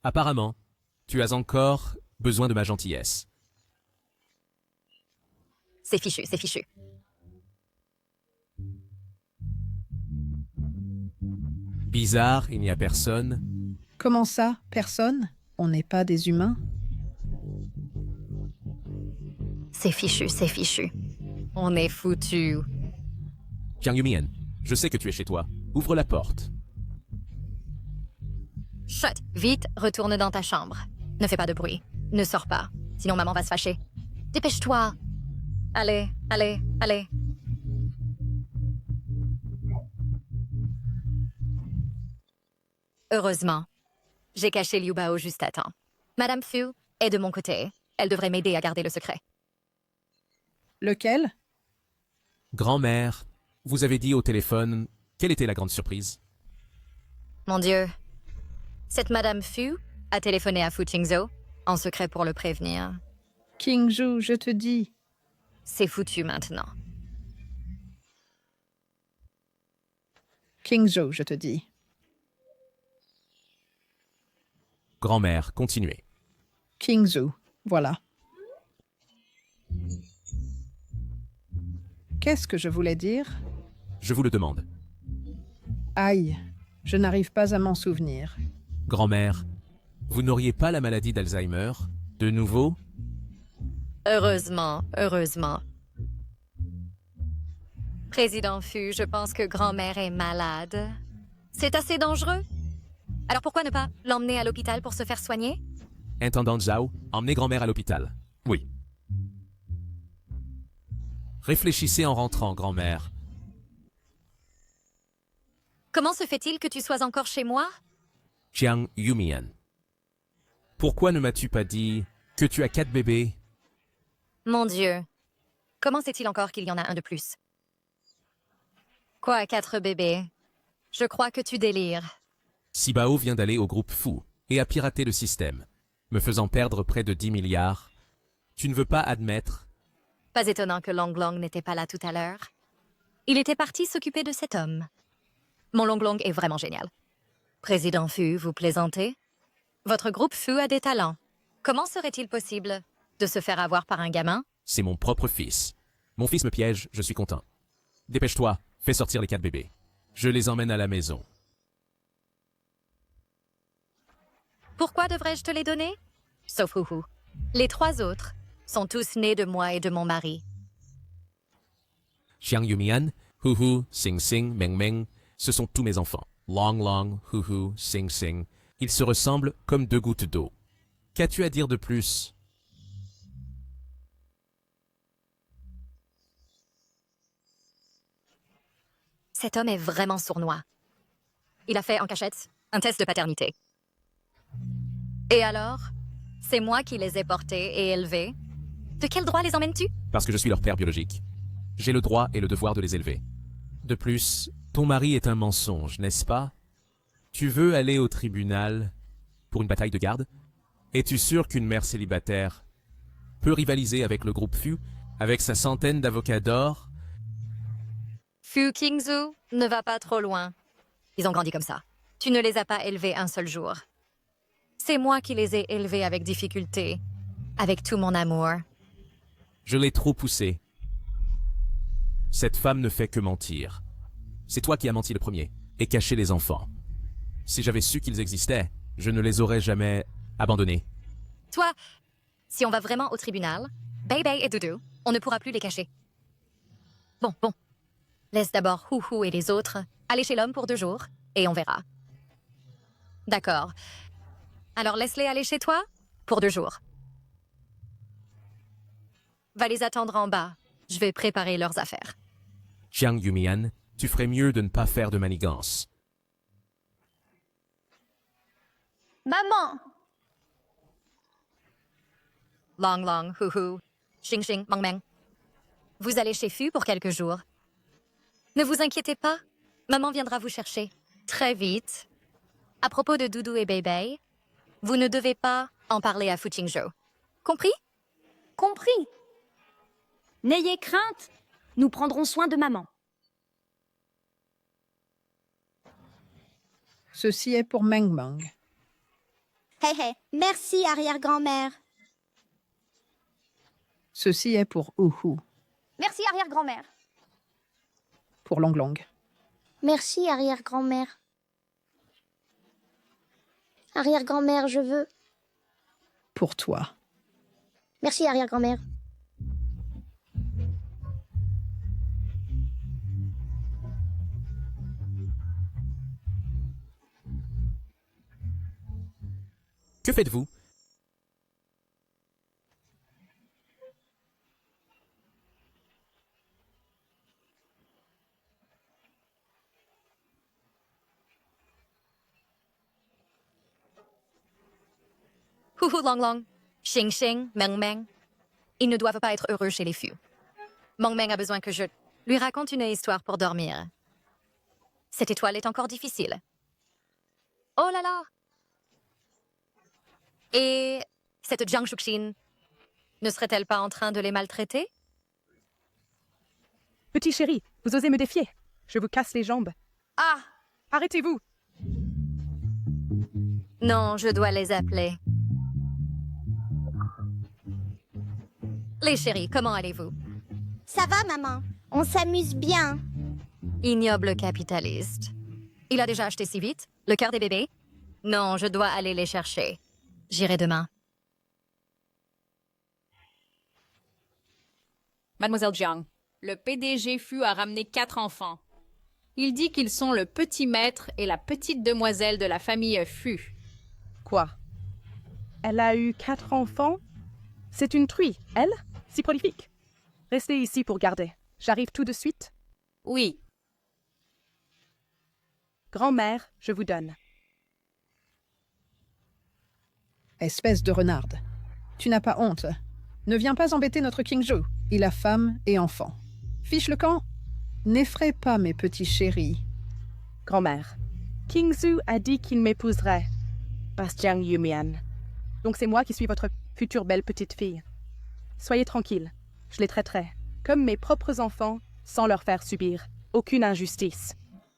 [SPEAKER 2] apparemment, tu as encore besoin de ma gentillesse.
[SPEAKER 1] C'est fichu, c'est fichu.
[SPEAKER 2] Bizarre, il n'y a personne.
[SPEAKER 11] Comment ça, personne? On n'est pas des humains?
[SPEAKER 1] C'est fichu, c'est fichu. On est foutu.
[SPEAKER 2] Jiang Yumian, je sais que tu es chez toi. Ouvre la porte.
[SPEAKER 1] Chut, vite, retourne dans ta chambre. Ne fais pas de bruit. Ne sors pas, sinon maman va se fâcher. Dépêche-toi. Allez, allez, allez. Heureusement, j'ai caché Liu Bao juste à temps. Madame Fu est de mon côté. Elle devrait m'aider à garder le secret.
[SPEAKER 11] Lequel?
[SPEAKER 2] Grand-mère, vous avez dit au téléphone quelle était la grande surprise?
[SPEAKER 1] Mon Dieu. Cette Madame Fu a téléphoné à Fu Qingzhou en secret pour le prévenir.
[SPEAKER 11] Qingzhou, je te dis.
[SPEAKER 1] C'est foutu maintenant.
[SPEAKER 11] Qingzhou, je te dis.
[SPEAKER 2] Grand-mère, continuez.
[SPEAKER 11] Qingzhou, voilà. Qu'est-ce que je voulais dire?
[SPEAKER 2] Je vous le demande.
[SPEAKER 11] Aïe, je n'arrive pas à m'en souvenir.
[SPEAKER 2] Grand-mère, vous n'auriez pas la maladie d'Alzheimer? De nouveau?
[SPEAKER 1] Heureusement, heureusement. Président Fu, je pense que grand-mère est malade. C'est assez dangereux. Alors pourquoi ne pas l'emmener à l'hôpital pour se faire soigner?
[SPEAKER 2] Intendant Zhao, emmenez grand-mère à l'hôpital. Oui. Réfléchissez en rentrant, grand-mère.
[SPEAKER 1] Comment se fait-il que tu sois encore chez moi?
[SPEAKER 2] Jiang Yumian. Pourquoi ne m'as-tu pas dit que tu as 4 bébés?
[SPEAKER 1] Mon Dieu. Comment sait-il encore qu'il y en a un de plus? Quoi, 4 bébés? Je crois que tu délires.
[SPEAKER 2] Sibao vient d'aller au groupe Fu et a piraté le système, me faisant perdre près de 10 milliards. Tu ne veux pas admettre?
[SPEAKER 1] Pas étonnant que Long Long n'était pas là tout à l'heure. Il était parti s'occuper de cet homme. Mon Long Long est vraiment génial. Président Fu, vous plaisantez? Votre groupe Fu a des talents. Comment serait-il possible de se faire avoir par un gamin?
[SPEAKER 2] C'est mon propre fils. Mon fils me piège, je suis content. Dépêche-toi, fais sortir les 4 bébés. Je les emmène à la maison.
[SPEAKER 1] Pourquoi devrais-je te les donner? Sauf Huhu. Les 3 autres sont tous nés de moi et de mon mari.
[SPEAKER 2] Jiang Yumian, Huhu, Sing Sing, Meng Meng, ce sont tous mes enfants. Long Long, Huhu, Sing Sing. Ils se ressemblent comme 2 gouttes d'eau. Qu'as-tu à dire de plus?
[SPEAKER 1] Cet homme est vraiment sournois. Il a fait en cachette un test de paternité. Et alors? C'est moi qui les ai portés et élevés. De quel droit les emmènes-tu?
[SPEAKER 2] Parce que je suis leur père biologique. J'ai le droit et le devoir de les élever. De plus, ton mari est un mensonge, n'est-ce pas? Tu veux aller au tribunal pour une bataille de garde? Es-tu sûr qu'une mère célibataire peut rivaliser avec le groupe Fu, avec sa centaine d'avocats d'or?
[SPEAKER 1] Fu Qingzhou ne va pas trop loin. Ils ont grandi comme ça. Tu ne les as pas élevés un seul jour. C'est moi qui les ai élevés avec difficulté, avec tout mon amour.
[SPEAKER 2] Je l'ai trop poussé. Cette femme ne fait que mentir. C'est toi qui as menti le premier et caché les enfants. Si j'avais su qu'ils existaient, je ne les aurais jamais abandonnés.
[SPEAKER 1] Toi, si on va vraiment au tribunal, Bébé et Doudou, on ne pourra plus les cacher. Bon. Laisse d'abord Huhu et les autres aller chez l'homme pour 2 jours, et on verra. D'accord. Alors laisse-les aller chez toi pour 2 jours. Va les attendre en bas. Je vais préparer leurs affaires.
[SPEAKER 2] Jiang Yumian, tu ferais mieux de ne pas faire de manigance.
[SPEAKER 7] Maman!
[SPEAKER 1] Long Long, Huhu, Xing Xing, Meng Meng. Vous allez chez Fu pour quelques jours. Ne vous inquiétez pas, maman viendra vous chercher très vite. À propos de Doudou et Bébé, vous ne devez pas en parler à Fu Qingzhou. Compris?
[SPEAKER 7] Compris.
[SPEAKER 10] N'ayez crainte, nous prendrons soin de maman.
[SPEAKER 11] Ceci est pour Meng Meng.
[SPEAKER 8] Hé, merci, arrière-grand-mère.
[SPEAKER 11] Ceci est pour Uhu,
[SPEAKER 7] Merci, arrière-grand-mère.
[SPEAKER 11] pour Long Long.
[SPEAKER 8] Merci, arrière-grand-mère. Arrière-grand-mère, je veux.
[SPEAKER 11] Pour toi.
[SPEAKER 8] Merci, arrière-grand-mère.
[SPEAKER 2] Que faites-vous?
[SPEAKER 1] Huhu Long Long, Xing Xing, Meng Meng. Ils ne doivent pas être heureux chez les Fu. Meng Meng a besoin que je lui raconte une histoire pour dormir. Cette étoile est encore difficile. Oh là là! Et cette Jiang Shuxin ne serait-elle pas en train de les maltraiter?
[SPEAKER 4] Petit chéri, vous osez me défier? Je vous casse les jambes.
[SPEAKER 7] Ah!
[SPEAKER 4] Arrêtez-vous!
[SPEAKER 1] Non, je dois les appeler. Les chéris, comment allez-vous?
[SPEAKER 8] Ça va, maman?
[SPEAKER 7] On s'amuse bien.
[SPEAKER 1] Ignoble capitaliste. Il a déjà acheté si vite? Le cœur des bébés? Non, je dois aller les chercher. J'irai demain.
[SPEAKER 17] Mademoiselle Jiang, le PDG Fu a ramené 4 enfants. Il dit qu'ils sont le petit maître et la petite demoiselle de la famille Fu.
[SPEAKER 4] Quoi? Elle a eu 4 enfants? C'est une truie, elle? Si prolifique. Restez ici pour garder. J'arrive tout de suite.
[SPEAKER 17] Oui.
[SPEAKER 4] Grand-mère, je vous donne.
[SPEAKER 11] Espèce de renarde. Tu n'as pas honte. Ne viens pas embêter notre King Zhou. Il a femme et enfant. Fiche le camp. N'effraie pas mes petits chéris.
[SPEAKER 4] Grand-mère, King Zhou a dit qu'il m'épouserait. Pas Jiang Yumian. Donc c'est moi qui suis votre future belle petite fille. Soyez tranquille. Je les traiterai comme mes propres enfants sans leur faire subir aucune injustice.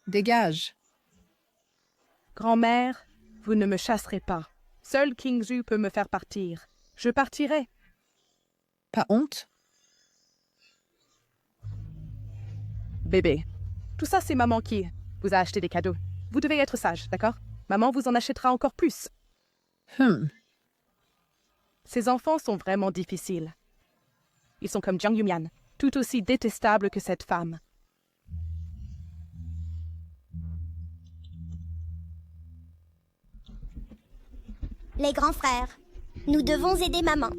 [SPEAKER 11] Dégage.
[SPEAKER 4] Grand-mère, vous ne me chasserez pas. Seul King Zhou peut me faire partir. Je partirai.
[SPEAKER 11] Pas honte?
[SPEAKER 4] Bébé, tout ça c'est maman qui vous a acheté des cadeaux. Vous devez être sage, d'accord? Maman vous en achètera encore plus. Ces enfants sont vraiment difficiles. Ils sont comme Jiang Yumian, tout aussi détestables que cette femme.
[SPEAKER 8] Les grands frères, nous devons aider maman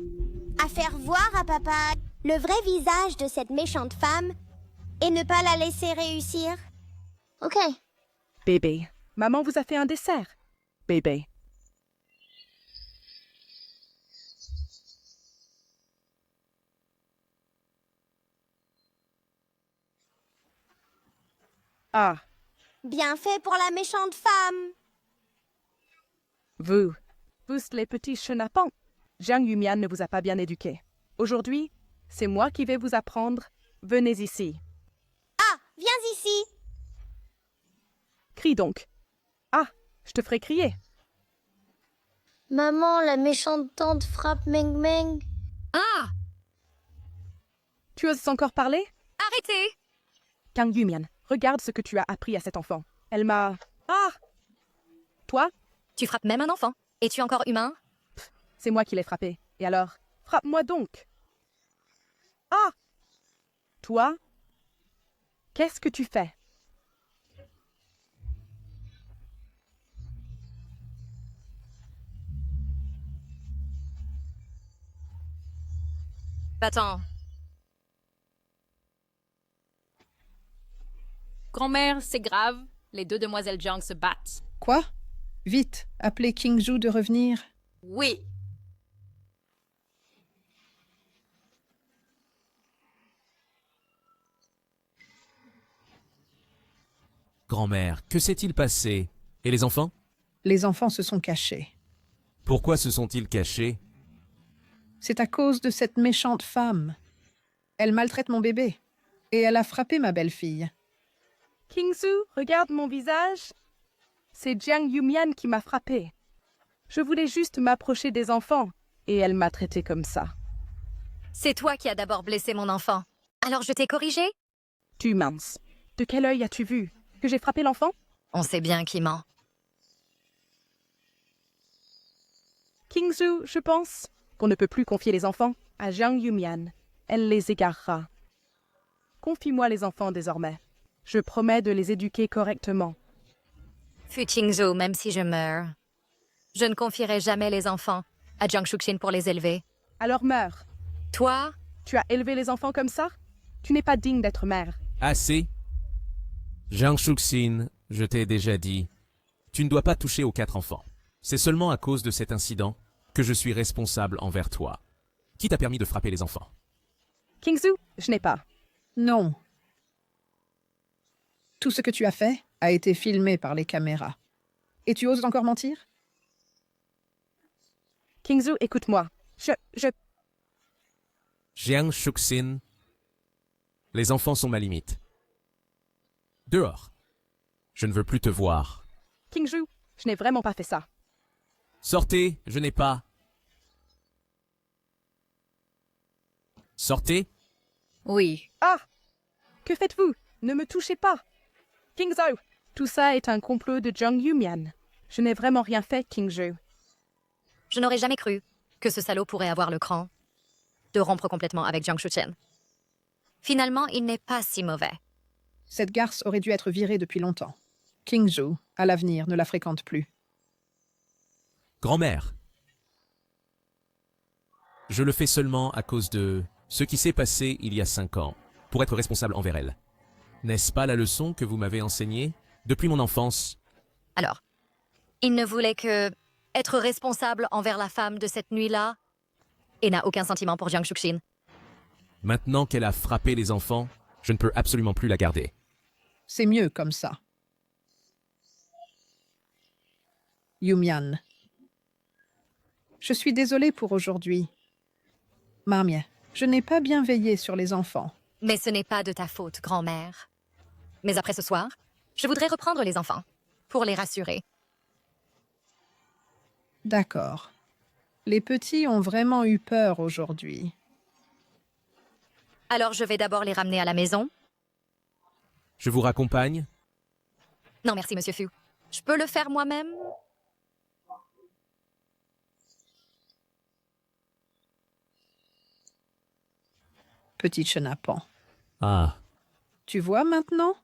[SPEAKER 8] à faire voir à papa le vrai visage de cette méchante femme et ne pas la laisser réussir. Ok.
[SPEAKER 4] Bébé, maman vous a fait un dessert. Bébé. Ah,
[SPEAKER 8] Bien fait pour la méchante femme.
[SPEAKER 4] vous les petits chenapans. Jiang Yumian ne vous a pas bien éduqué. Aujourd'hui, c'est moi qui vais vous apprendre. Venez ici.
[SPEAKER 8] Ah, viens ici.
[SPEAKER 4] Crie donc. Ah, je te ferai crier.
[SPEAKER 8] Maman, la méchante tante frappe Meng Meng.
[SPEAKER 1] Ah!
[SPEAKER 4] Tu oses encore parler?
[SPEAKER 1] Arrêtez!
[SPEAKER 4] Kang Yumian, regarde ce que tu as appris à cet enfant. Elle m'a... Ah! Toi?
[SPEAKER 1] Tu frappes même un enfant? Es-tu encore humain?
[SPEAKER 4] C'est moi qui l'ai frappé. Et alors, frappe-moi donc. Ah! Toi? Qu'est-ce que tu fais?
[SPEAKER 1] Va-t'en.
[SPEAKER 17] Grand-mère, c'est grave. Les 2 demoiselles Jiang se battent.
[SPEAKER 11] Quoi? Vite, appelez King Zhou de revenir.
[SPEAKER 17] Oui.
[SPEAKER 2] Grand-mère, que s'est-il passé? Et les enfants?
[SPEAKER 11] Les enfants se sont cachés.
[SPEAKER 2] Pourquoi se sont-ils cachés?
[SPEAKER 11] C'est à cause de cette méchante femme. Elle maltraite mon bébé. Et elle a frappé ma belle-fille.
[SPEAKER 4] King Zhou, regarde mon visage. C'est Jiang Yumian qui m'a frappé. Je voulais juste m'approcher des enfants, et elle m'a traité comme ça.
[SPEAKER 1] C'est toi qui as d'abord blessé mon enfant. Alors je t'ai corrigé?
[SPEAKER 4] Tu mince. De quel œil as-tu vu? Que j'ai frappé l'enfant?
[SPEAKER 1] On sait bien qui ment.
[SPEAKER 4] King Zhou, je pense qu'on ne peut plus confier les enfants à Jiang Yumian. Elle les égarera. Confie-moi les enfants désormais. Je promets de les éduquer correctement.
[SPEAKER 1] Fu Qingzhou, même si je meurs. Je ne confierai jamais les enfants à Jiang Shuxin pour les élever.
[SPEAKER 4] Alors meurs.
[SPEAKER 1] Toi?
[SPEAKER 4] Tu as élevé les enfants comme ça? Tu n'es pas digne d'être mère.
[SPEAKER 2] Assez. Jiang Shuxin, je t'ai déjà dit, tu ne dois pas toucher aux 4 enfants. C'est seulement à cause de cet incident que je suis responsable envers toi. Qui t'a permis de frapper les enfants?
[SPEAKER 4] King Zhou, je n'ai pas.
[SPEAKER 11] Non. Tout ce que tu as fait a été filmé par les caméras. Et tu oses encore mentir?
[SPEAKER 4] King Zhou, écoute-moi.
[SPEAKER 2] Jiang Shuxin, les enfants sont ma limite. Dehors. Je ne veux plus te voir.
[SPEAKER 4] King Zhou, je n'ai vraiment pas fait ça.
[SPEAKER 2] Sortez, je n'ai pas. Sortez.
[SPEAKER 17] Oui.
[SPEAKER 4] Ah! Que faites-vous? Ne me touchez pas. Kingzhou, tout ça est un complot de Jiang Yumian. Je n'ai vraiment rien fait, Kingzhou.
[SPEAKER 1] Je n'aurais jamais cru que ce salaud pourrait avoir le cran de rompre complètement avec Jiang Shuchen. Finalement, il n'est pas si mauvais.
[SPEAKER 11] Cette garce aurait dû être virée depuis longtemps. Kingzhou, à l'avenir, ne la fréquente plus.
[SPEAKER 2] Grand-mère. Je le fais seulement à cause de ce qui s'est passé il y a 5 ans, pour être responsable envers elle. N'est-ce pas la leçon que vous m'avez enseignée depuis mon enfance?
[SPEAKER 1] Alors, il ne voulait que être responsable envers la femme de cette nuit-là et n'a aucun sentiment pour Jiang Shuxin.
[SPEAKER 2] Maintenant qu'elle a frappé les enfants, je ne peux absolument plus la garder.
[SPEAKER 11] C'est mieux comme ça. Yumian. Je suis désolée pour aujourd'hui. Mamie, je n'ai pas bien veillé sur les enfants.
[SPEAKER 1] Mais ce n'est pas de ta faute, grand-mère. Mais après ce soir, je voudrais reprendre les enfants, pour les rassurer.
[SPEAKER 11] D'accord. Les petits ont vraiment eu peur aujourd'hui.
[SPEAKER 1] Alors je vais d'abord les ramener à la maison.
[SPEAKER 2] Je vous raccompagne?
[SPEAKER 1] Non, merci, Monsieur Fu. Je peux le faire moi-même?
[SPEAKER 11] Petit chenapan.
[SPEAKER 2] Ah.
[SPEAKER 11] Tu vois maintenant?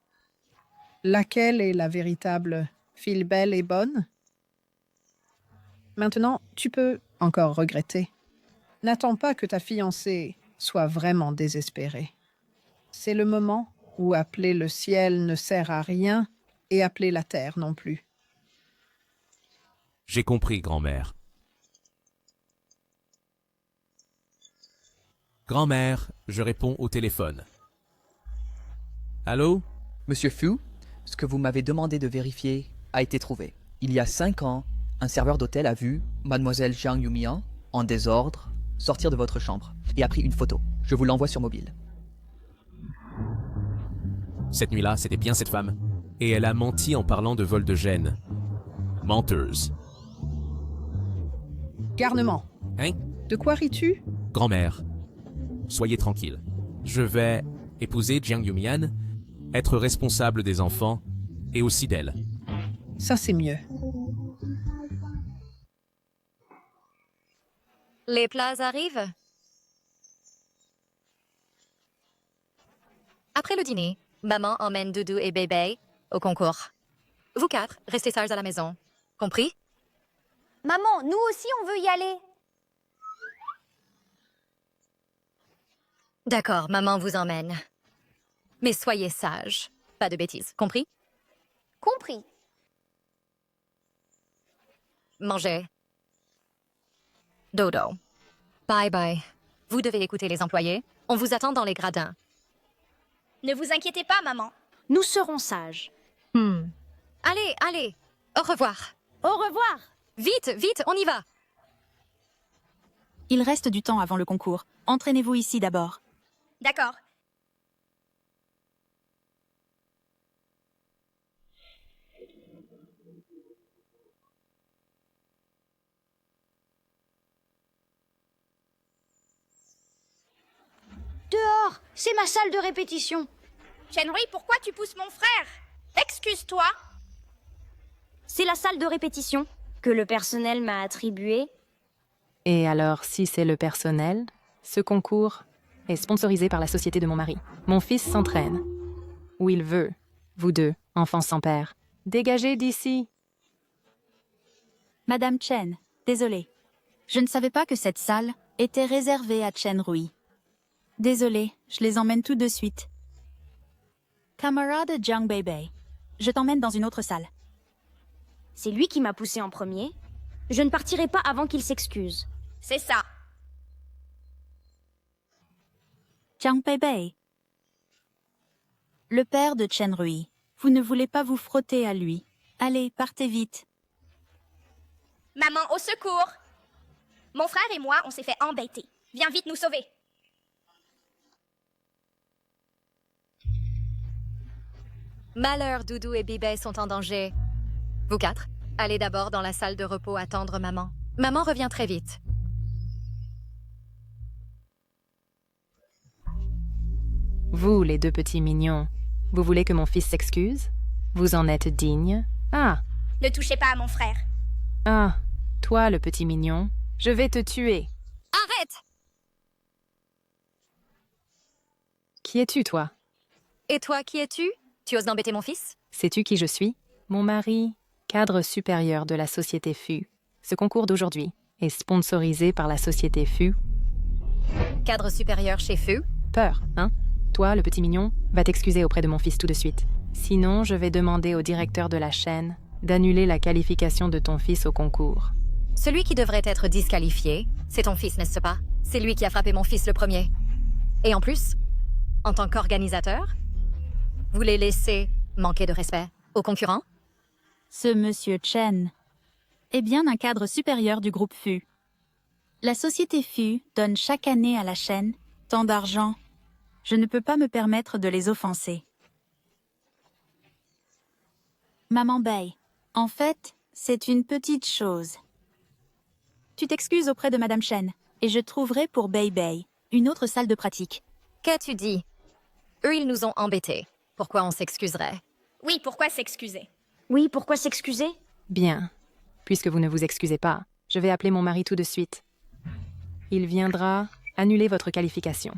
[SPEAKER 11] Laquelle est la véritable fille belle et bonne? Maintenant, tu peux encore regretter. N'attends pas que ta fiancée soit vraiment désespérée. C'est le moment où appeler le ciel ne sert à rien et appeler la terre non plus.
[SPEAKER 2] J'ai compris, grand-mère. Grand-mère, je réponds au téléphone. Allô?
[SPEAKER 5] Monsieur Fu, ce que vous m'avez demandé de vérifier a été trouvé. Il y a 5 ans, un serveur d'hôtel a vu Mademoiselle Jiang Yumian, en désordre, sortir de votre chambre et a pris une photo. Je vous l'envoie sur mobile.
[SPEAKER 2] Cette nuit-là, c'était bien cette femme. Et elle a menti en parlant de vol de gènes. Menteuse.
[SPEAKER 11] Garnement.
[SPEAKER 2] Hein?
[SPEAKER 11] De quoi ris-tu?
[SPEAKER 2] Grand-mère, soyez tranquille. Je vais épouser Jiang Yumian, être responsable des enfants et aussi d'elle.
[SPEAKER 11] Ça, c'est mieux.
[SPEAKER 1] Les plats arrivent? Après le dîner, maman emmène Doudou et bébé au concours. Vous 4, restez sages à la maison. Compris?
[SPEAKER 7] Maman, nous aussi, on veut y aller.
[SPEAKER 1] D'accord, maman vous emmène. Mais soyez sages. Pas de bêtises. Compris?
[SPEAKER 7] Compris.
[SPEAKER 1] Mangez. Dodo. Bye bye. Vous devez écouter les employés. On vous attend dans les gradins.
[SPEAKER 9] Ne vous inquiétez pas, maman.
[SPEAKER 10] Nous serons sages.
[SPEAKER 1] Allez, allez. Au revoir.
[SPEAKER 10] Au revoir.
[SPEAKER 1] Vite, vite, on y va.
[SPEAKER 12] Il reste du temps avant le concours. Entraînez-vous ici d'abord.
[SPEAKER 9] D'accord.
[SPEAKER 10] Dehors, c'est ma salle de répétition.
[SPEAKER 9] Shenrui, pourquoi tu pousses mon frère? Excuse-toi.
[SPEAKER 10] C'est la salle de répétition que le personnel m'a attribuée.
[SPEAKER 21] Et alors, si c'est le personnel, ce concours est sponsorisé par la société de mon mari. Mon fils s'entraîne. Où il veut. Vous deux, enfants sans père. Dégagez d'ici.
[SPEAKER 12] Madame Chen, désolée. Je ne savais pas que cette salle était réservée à Chen Rui. Désolée, je les emmène tout de suite. Camarade Jiang Beibei, je t'emmène dans une autre salle.
[SPEAKER 10] C'est lui qui m'a poussé en premier. Je ne partirai pas avant qu'il s'excuse.
[SPEAKER 9] C'est ça.
[SPEAKER 12] Jiang Beibei. Le père de Chen Rui. Vous ne voulez pas vous frotter à lui. Allez, partez vite.
[SPEAKER 9] Maman, au secours. Mon frère et moi, on s'est fait embêter. Viens vite nous sauver.
[SPEAKER 1] Malheur, Doudou et Bibé sont en danger. Vous 4, allez d'abord dans la salle de repos attendre maman. Maman revient très vite.
[SPEAKER 21] Vous, les deux petits mignons, vous voulez que mon fils s'excuse? Vous en êtes digne? Ah,
[SPEAKER 9] Ne touchez pas à mon frère.
[SPEAKER 21] ah, toi, le petit mignon, je vais te tuer.
[SPEAKER 1] Arrête!
[SPEAKER 21] Qui es-tu, toi?
[SPEAKER 1] Et toi, qui es-tu? Tu oses embêter mon fils?
[SPEAKER 21] Sais-tu qui je suis? Mon mari, cadre supérieur de la société FU. Ce concours d'aujourd'hui est sponsorisé par la société FU.
[SPEAKER 1] Cadre supérieur chez FU?
[SPEAKER 21] Peur, hein? Toi, le petit mignon, va t'excuser auprès de mon fils tout de suite. Sinon, je vais demander au directeur de la chaîne d'annuler la qualification de ton fils au concours.
[SPEAKER 1] Celui qui devrait être disqualifié, c'est ton fils, n'est-ce pas? C'est lui qui a frappé mon fils le premier. Et en plus, en tant qu'organisateur, vous les laissez manquer de respect aux concurrents?
[SPEAKER 12] Ce monsieur Chen est bien un cadre supérieur du groupe FU. La société FU donne chaque année à la chaîne tant d'argent. Je ne peux pas me permettre de les offenser. Maman Bay, en fait, c'est une petite chose. Tu t'excuses auprès de Madame Chen, et je trouverai pour Bay Bay une autre salle de pratique.
[SPEAKER 1] Qu'as-tu dit? Eux, ils nous ont embêtés. Pourquoi on s'excuserait?
[SPEAKER 9] Oui, pourquoi s'excuser?
[SPEAKER 10] Oui, pourquoi s'excuser?
[SPEAKER 21] Bien. Puisque vous ne vous excusez pas, je vais appeler mon mari tout de suite. Il viendra annuler votre qualification.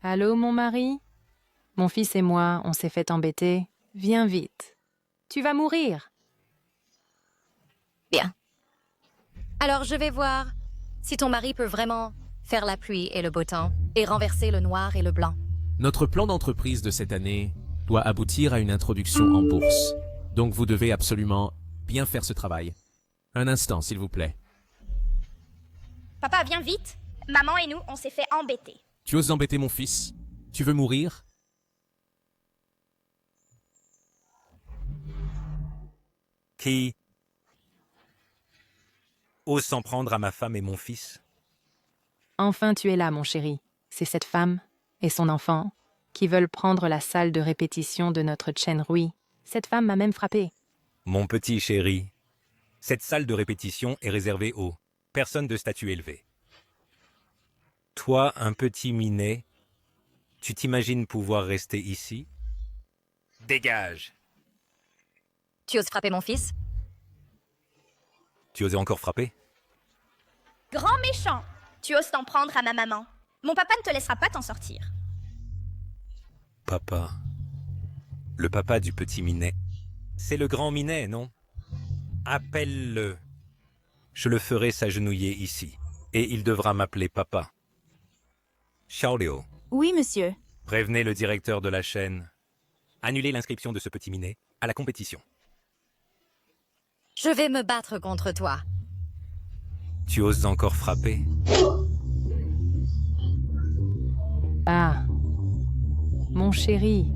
[SPEAKER 21] Allô, mon mari? Mon fils et moi, on s'est fait embêter. Viens vite. Tu vas mourir.
[SPEAKER 1] Bien. Alors, je vais voir si ton mari peut vraiment faire la pluie et le beau temps et renverser le noir et le blanc.
[SPEAKER 2] Notre plan d'entreprise de cette année doit aboutir à une introduction en bourse. Donc vous devez absolument bien faire ce travail. Un instant, s'il vous plaît.
[SPEAKER 9] Papa, viens vite. Maman et nous, on s'est fait embêter.
[SPEAKER 2] Tu oses embêter mon fils? Tu veux mourir?
[SPEAKER 3] Qui ose s'en prendre à ma femme et mon fils?
[SPEAKER 21] Enfin, tu es là, mon chéri. C'est cette femme et son enfant qui veulent prendre la salle de répétition de notre Chen Rui. Cette femme m'a même frappé.
[SPEAKER 3] Mon petit chéri, cette salle de répétition est réservée aux personnes de statut élevé. Toi, un petit minet, tu t'imagines pouvoir rester ici? Dégage!
[SPEAKER 1] Tu oses frapper mon fils?
[SPEAKER 3] Tu osais encore frapper?
[SPEAKER 9] Grand méchant! Tu oses t'en prendre à ma maman. Mon papa ne te laissera pas t'en sortir.
[SPEAKER 3] Papa. Le papa du petit minet. C'est le grand minet, non? Appelle-le. Je le ferai s'agenouiller ici. Et il devra m'appeler papa. Xiaoliu,
[SPEAKER 12] Oui, monsieur.
[SPEAKER 3] prévenez le directeur de la chaîne. Annulez l'inscription de ce petit minet à la compétition.
[SPEAKER 1] Je vais me battre contre toi.
[SPEAKER 3] Tu oses encore frapper?
[SPEAKER 21] Ah, mon chéri.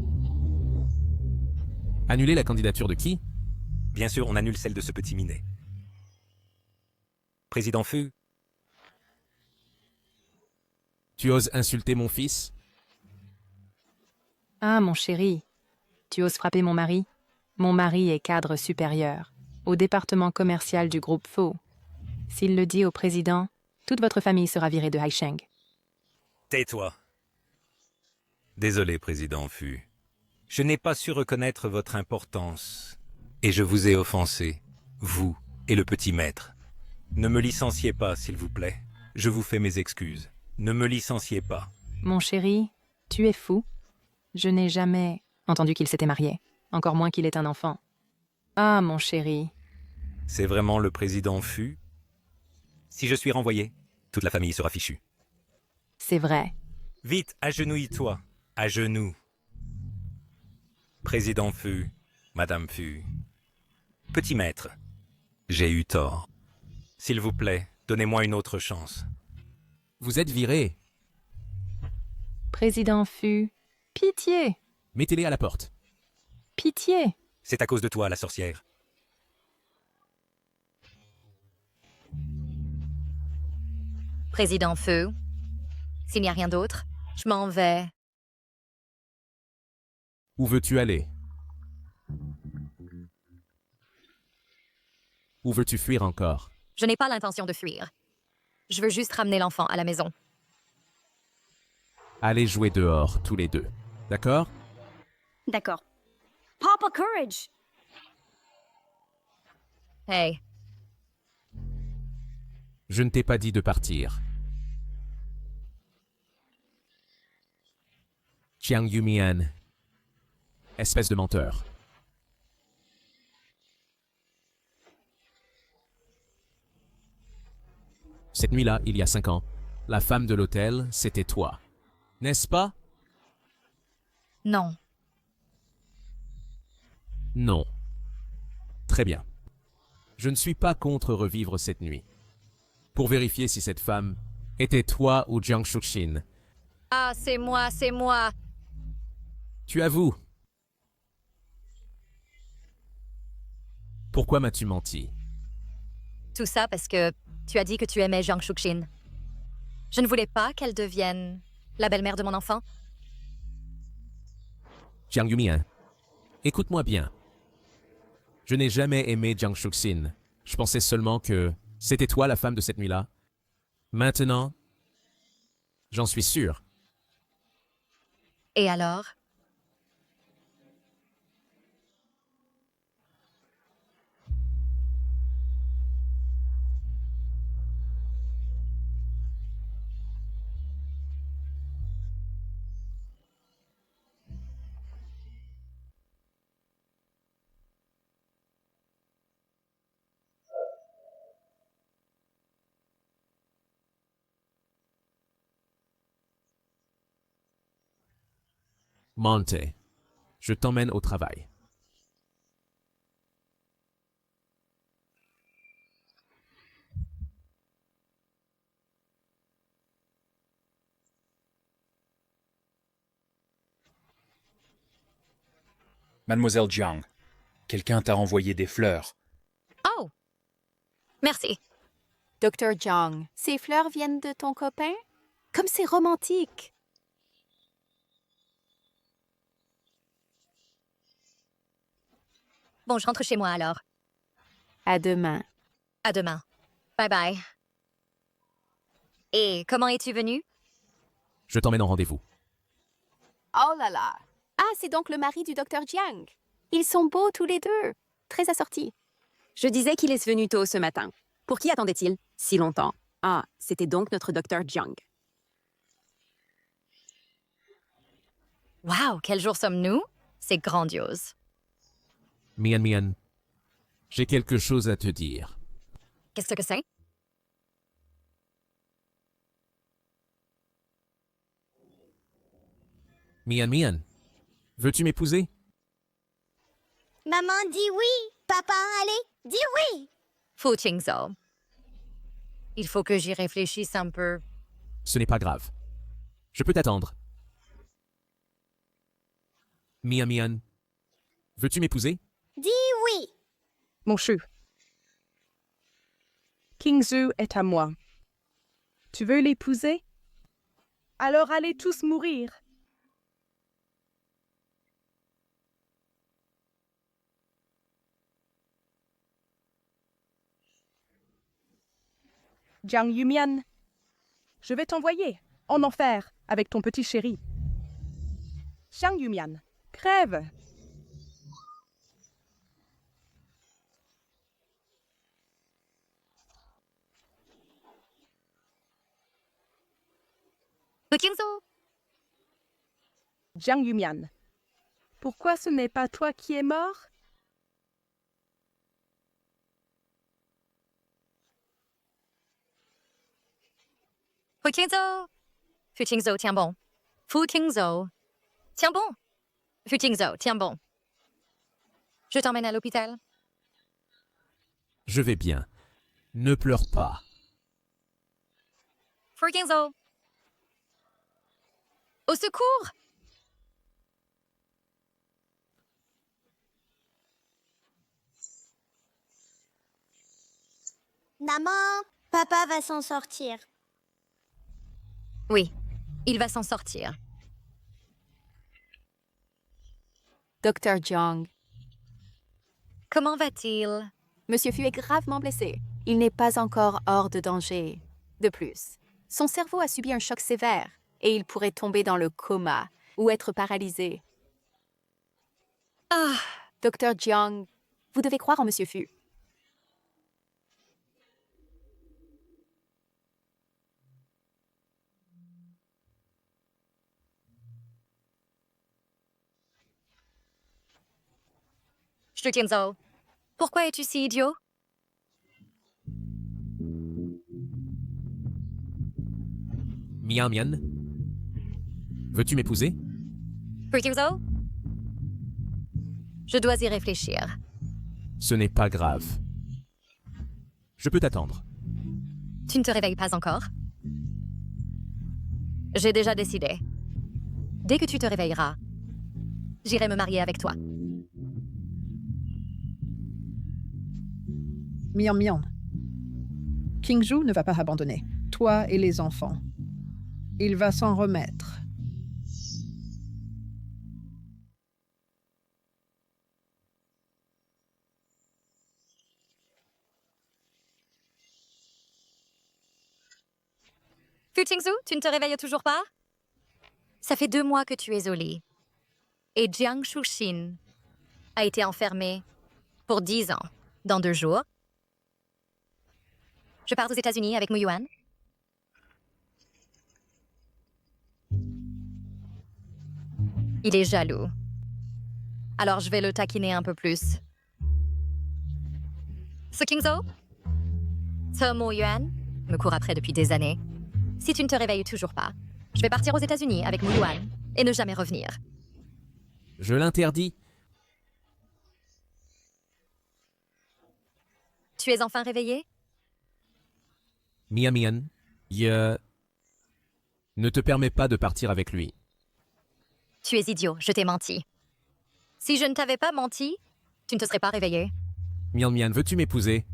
[SPEAKER 2] Annuler la candidature de qui?
[SPEAKER 3] Bien sûr, on annule celle de ce petit minet. Président Fu,
[SPEAKER 2] Tu oses insulter mon fils?
[SPEAKER 21] Ah, mon chéri. Tu oses frapper mon mari? Mon mari est cadre supérieur au département commercial du groupe FU. S'il le dit au président, toute votre famille sera virée de Haisheng.
[SPEAKER 3] tais-toi. Désolé, Président Fu. Je n'ai pas su reconnaître votre importance. Et je vous ai offensé, vous et le petit maître. Ne me licenciez pas, s'il vous plaît. Je vous fais mes excuses. Ne me licenciez pas.
[SPEAKER 21] Mon chéri, tu es fou. Je n'ai jamais entendu qu'il s'était marié, encore moins qu'il ait un enfant. Ah, mon chéri.
[SPEAKER 3] C'est vraiment le Président Fu? Si je suis renvoyé, toute la famille sera fichue.
[SPEAKER 21] C'est vrai.
[SPEAKER 3] Vite, agenouille-toi. À genoux. Président Fu, Madame Fu. Petit maître, j'ai eu tort. S'il vous plaît, donnez-moi une autre chance.
[SPEAKER 2] Vous êtes viré.
[SPEAKER 21] Président Fu, pitié.
[SPEAKER 2] Mettez-les à la porte.
[SPEAKER 21] Pitié.
[SPEAKER 3] C'est à cause de toi, la sorcière.
[SPEAKER 1] Président Feu, s'il n'y a rien d'autre, je m'en vais.
[SPEAKER 2] Où veux-tu aller? Où veux-tu fuir encore?
[SPEAKER 1] Je n'ai pas l'intention de fuir. Je veux juste ramener l'enfant à la maison.
[SPEAKER 2] Allez jouer dehors, tous les deux. D'accord?
[SPEAKER 10] D'accord. Papa Courage!
[SPEAKER 1] Hey,
[SPEAKER 2] Je ne t'ai pas dit de partir. Jiang Yumian, espèce de menteur. Cette nuit-là, il y a 5 ans, la femme de l'hôtel, c'était toi. N'est-ce pas?
[SPEAKER 1] non.
[SPEAKER 2] Non. Très bien. Je ne suis pas contre revivre cette nuit. Pour vérifier si cette femme était toi ou Jiang Shuxin.
[SPEAKER 1] Ah, c'est moi, c'est moi.
[SPEAKER 2] Tu avoues. Pourquoi m'as-tu menti?
[SPEAKER 1] Tout ça parce que tu as dit que tu aimais Jiang Shuxin. Je ne voulais pas qu'elle devienne la belle-mère de mon enfant.
[SPEAKER 2] Jiang Yumian, écoute-moi bien. Je n'ai jamais aimé Jiang Shuxin. Je pensais seulement que c'était toi la femme de cette nuit-là. Maintenant, j'en suis sûr.
[SPEAKER 1] Et alors?
[SPEAKER 2] Monte, je t'emmène au travail.
[SPEAKER 14] Mademoiselle Jiang, quelqu'un t'a envoyé des fleurs.
[SPEAKER 1] Oh! Merci.
[SPEAKER 13] Dr. Jiang, ces fleurs viennent de ton copain? Comme c'est romantique!
[SPEAKER 1] Bon, je rentre chez moi alors.
[SPEAKER 13] À demain.
[SPEAKER 1] À demain. Bye bye. Et comment es-tu venu?
[SPEAKER 2] Je t'emmène en rendez-vous.
[SPEAKER 13] Oh là là! Ah, c'est donc le mari du Dr. Jiang. Ils sont beaux tous les deux. Très assortis.
[SPEAKER 6] Je disais qu'il est venu tôt ce matin. Pour qui attendait-il si longtemps? Ah, c'était donc notre Dr. Jiang.
[SPEAKER 1] Wow, quel jour sommes-nous? C'est grandiose.
[SPEAKER 2] Mian Mian, j'ai quelque chose à te dire.
[SPEAKER 1] Qu'est-ce que c'est?
[SPEAKER 2] Mian Mian, veux-tu m'épouser?
[SPEAKER 7] Maman dit oui. Papa, allez, dis oui.
[SPEAKER 1] Fu Qingzhou. Il faut que j'y réfléchisse un peu.
[SPEAKER 2] Ce n'est pas grave. Je peux t'attendre. Mian Mian, veux-tu m'épouser?
[SPEAKER 7] Dis oui.
[SPEAKER 4] Mon chou. Qingzhou est à moi. Tu veux l'épouser? Alors allez tous mourir. Jiang Yumian, je vais t'envoyer en enfer avec ton petit chéri. Jiang Yumian, crève!
[SPEAKER 1] Fu Qingzhou.
[SPEAKER 4] Jiang Yumian, pourquoi ce n'est pas toi qui es mort?
[SPEAKER 1] Fu Qingzhou. Fu Qingzhou, tiens bon. Fu Qingzhou. Tiens bon. Fu Qingzhou, tiens bon. Je t'emmène à l'hôpital.
[SPEAKER 2] Je vais bien. Ne pleure pas.
[SPEAKER 1] Fu Qingzhou. Au secours!
[SPEAKER 7] Maman, papa va s'en sortir.
[SPEAKER 1] Oui, il va s'en sortir.
[SPEAKER 13] Dr. Jiang.
[SPEAKER 1] Comment va-t-il?
[SPEAKER 13] Monsieur Fu est gravement blessé. Il n'est pas encore hors de danger. De plus, son cerveau a subi un choc sévère et il pourrait tomber dans le coma. ou être paralysé.
[SPEAKER 1] Ah,
[SPEAKER 13] Docteur Jiang, vous devez croire en Monsieur Fu.
[SPEAKER 1] Zhu Tianzhou, pourquoi es-tu si idiot?
[SPEAKER 2] Mian Mian, veux-tu m'épouser?
[SPEAKER 1] Zhu Tianzhou? Je dois y réfléchir.
[SPEAKER 2] Ce n'est pas grave. Je peux t'attendre.
[SPEAKER 1] Tu ne te réveilles pas encore? J'ai déjà décidé. Dès que tu te réveilleras, j'irai me marier avec toi.
[SPEAKER 11] Mian Mian. Qingzhou ne va pas abandonner. Toi et les enfants. Il va s'en remettre.
[SPEAKER 1] Fu Qingzhou, tu ne te réveilles toujours pas? Ça fait 2 mois que tu es au lit. Et Jiang Shuxin a été enfermé pour 10 ans, dans 2 jours. Je pars aux États-Unis avec Mu Yuan. Il est jaloux. Alors je vais le taquiner un peu plus. Ce Qingzhou, ce Mu Yuan me court après depuis des années. Si tu ne te réveilles toujours pas, je vais partir aux États-Unis avec Mu Yuan et ne jamais revenir.
[SPEAKER 2] Je l'interdis.
[SPEAKER 1] Tu es enfin réveillé?
[SPEAKER 2] Mian Mian, ne te permets pas de partir avec lui.
[SPEAKER 1] Tu es idiot, je t'ai menti. Si je ne t'avais pas menti, tu ne te serais pas réveillé.
[SPEAKER 2] Mian Mian, veux-tu m'épouser?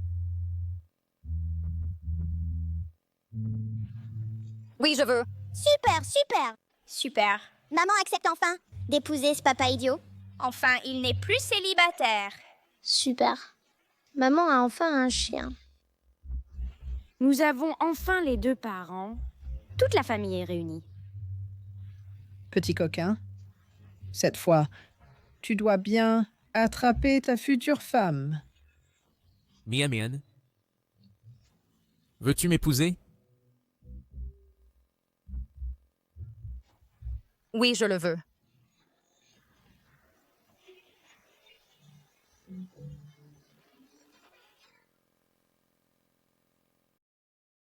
[SPEAKER 1] Oui, je veux.
[SPEAKER 7] Super, super.
[SPEAKER 9] Super.
[SPEAKER 7] Maman accepte enfin d'épouser ce papa idiot.
[SPEAKER 9] Enfin, il n'est plus célibataire.
[SPEAKER 8] Super. Maman a enfin un chien.
[SPEAKER 10] Nous avons enfin les 2 parents. Toute la famille est réunie.
[SPEAKER 11] Petit coquin, cette fois, tu dois bien attraper ta future femme.
[SPEAKER 2] Mian Mian, veux-tu m'épouser?
[SPEAKER 1] Oui, je le veux.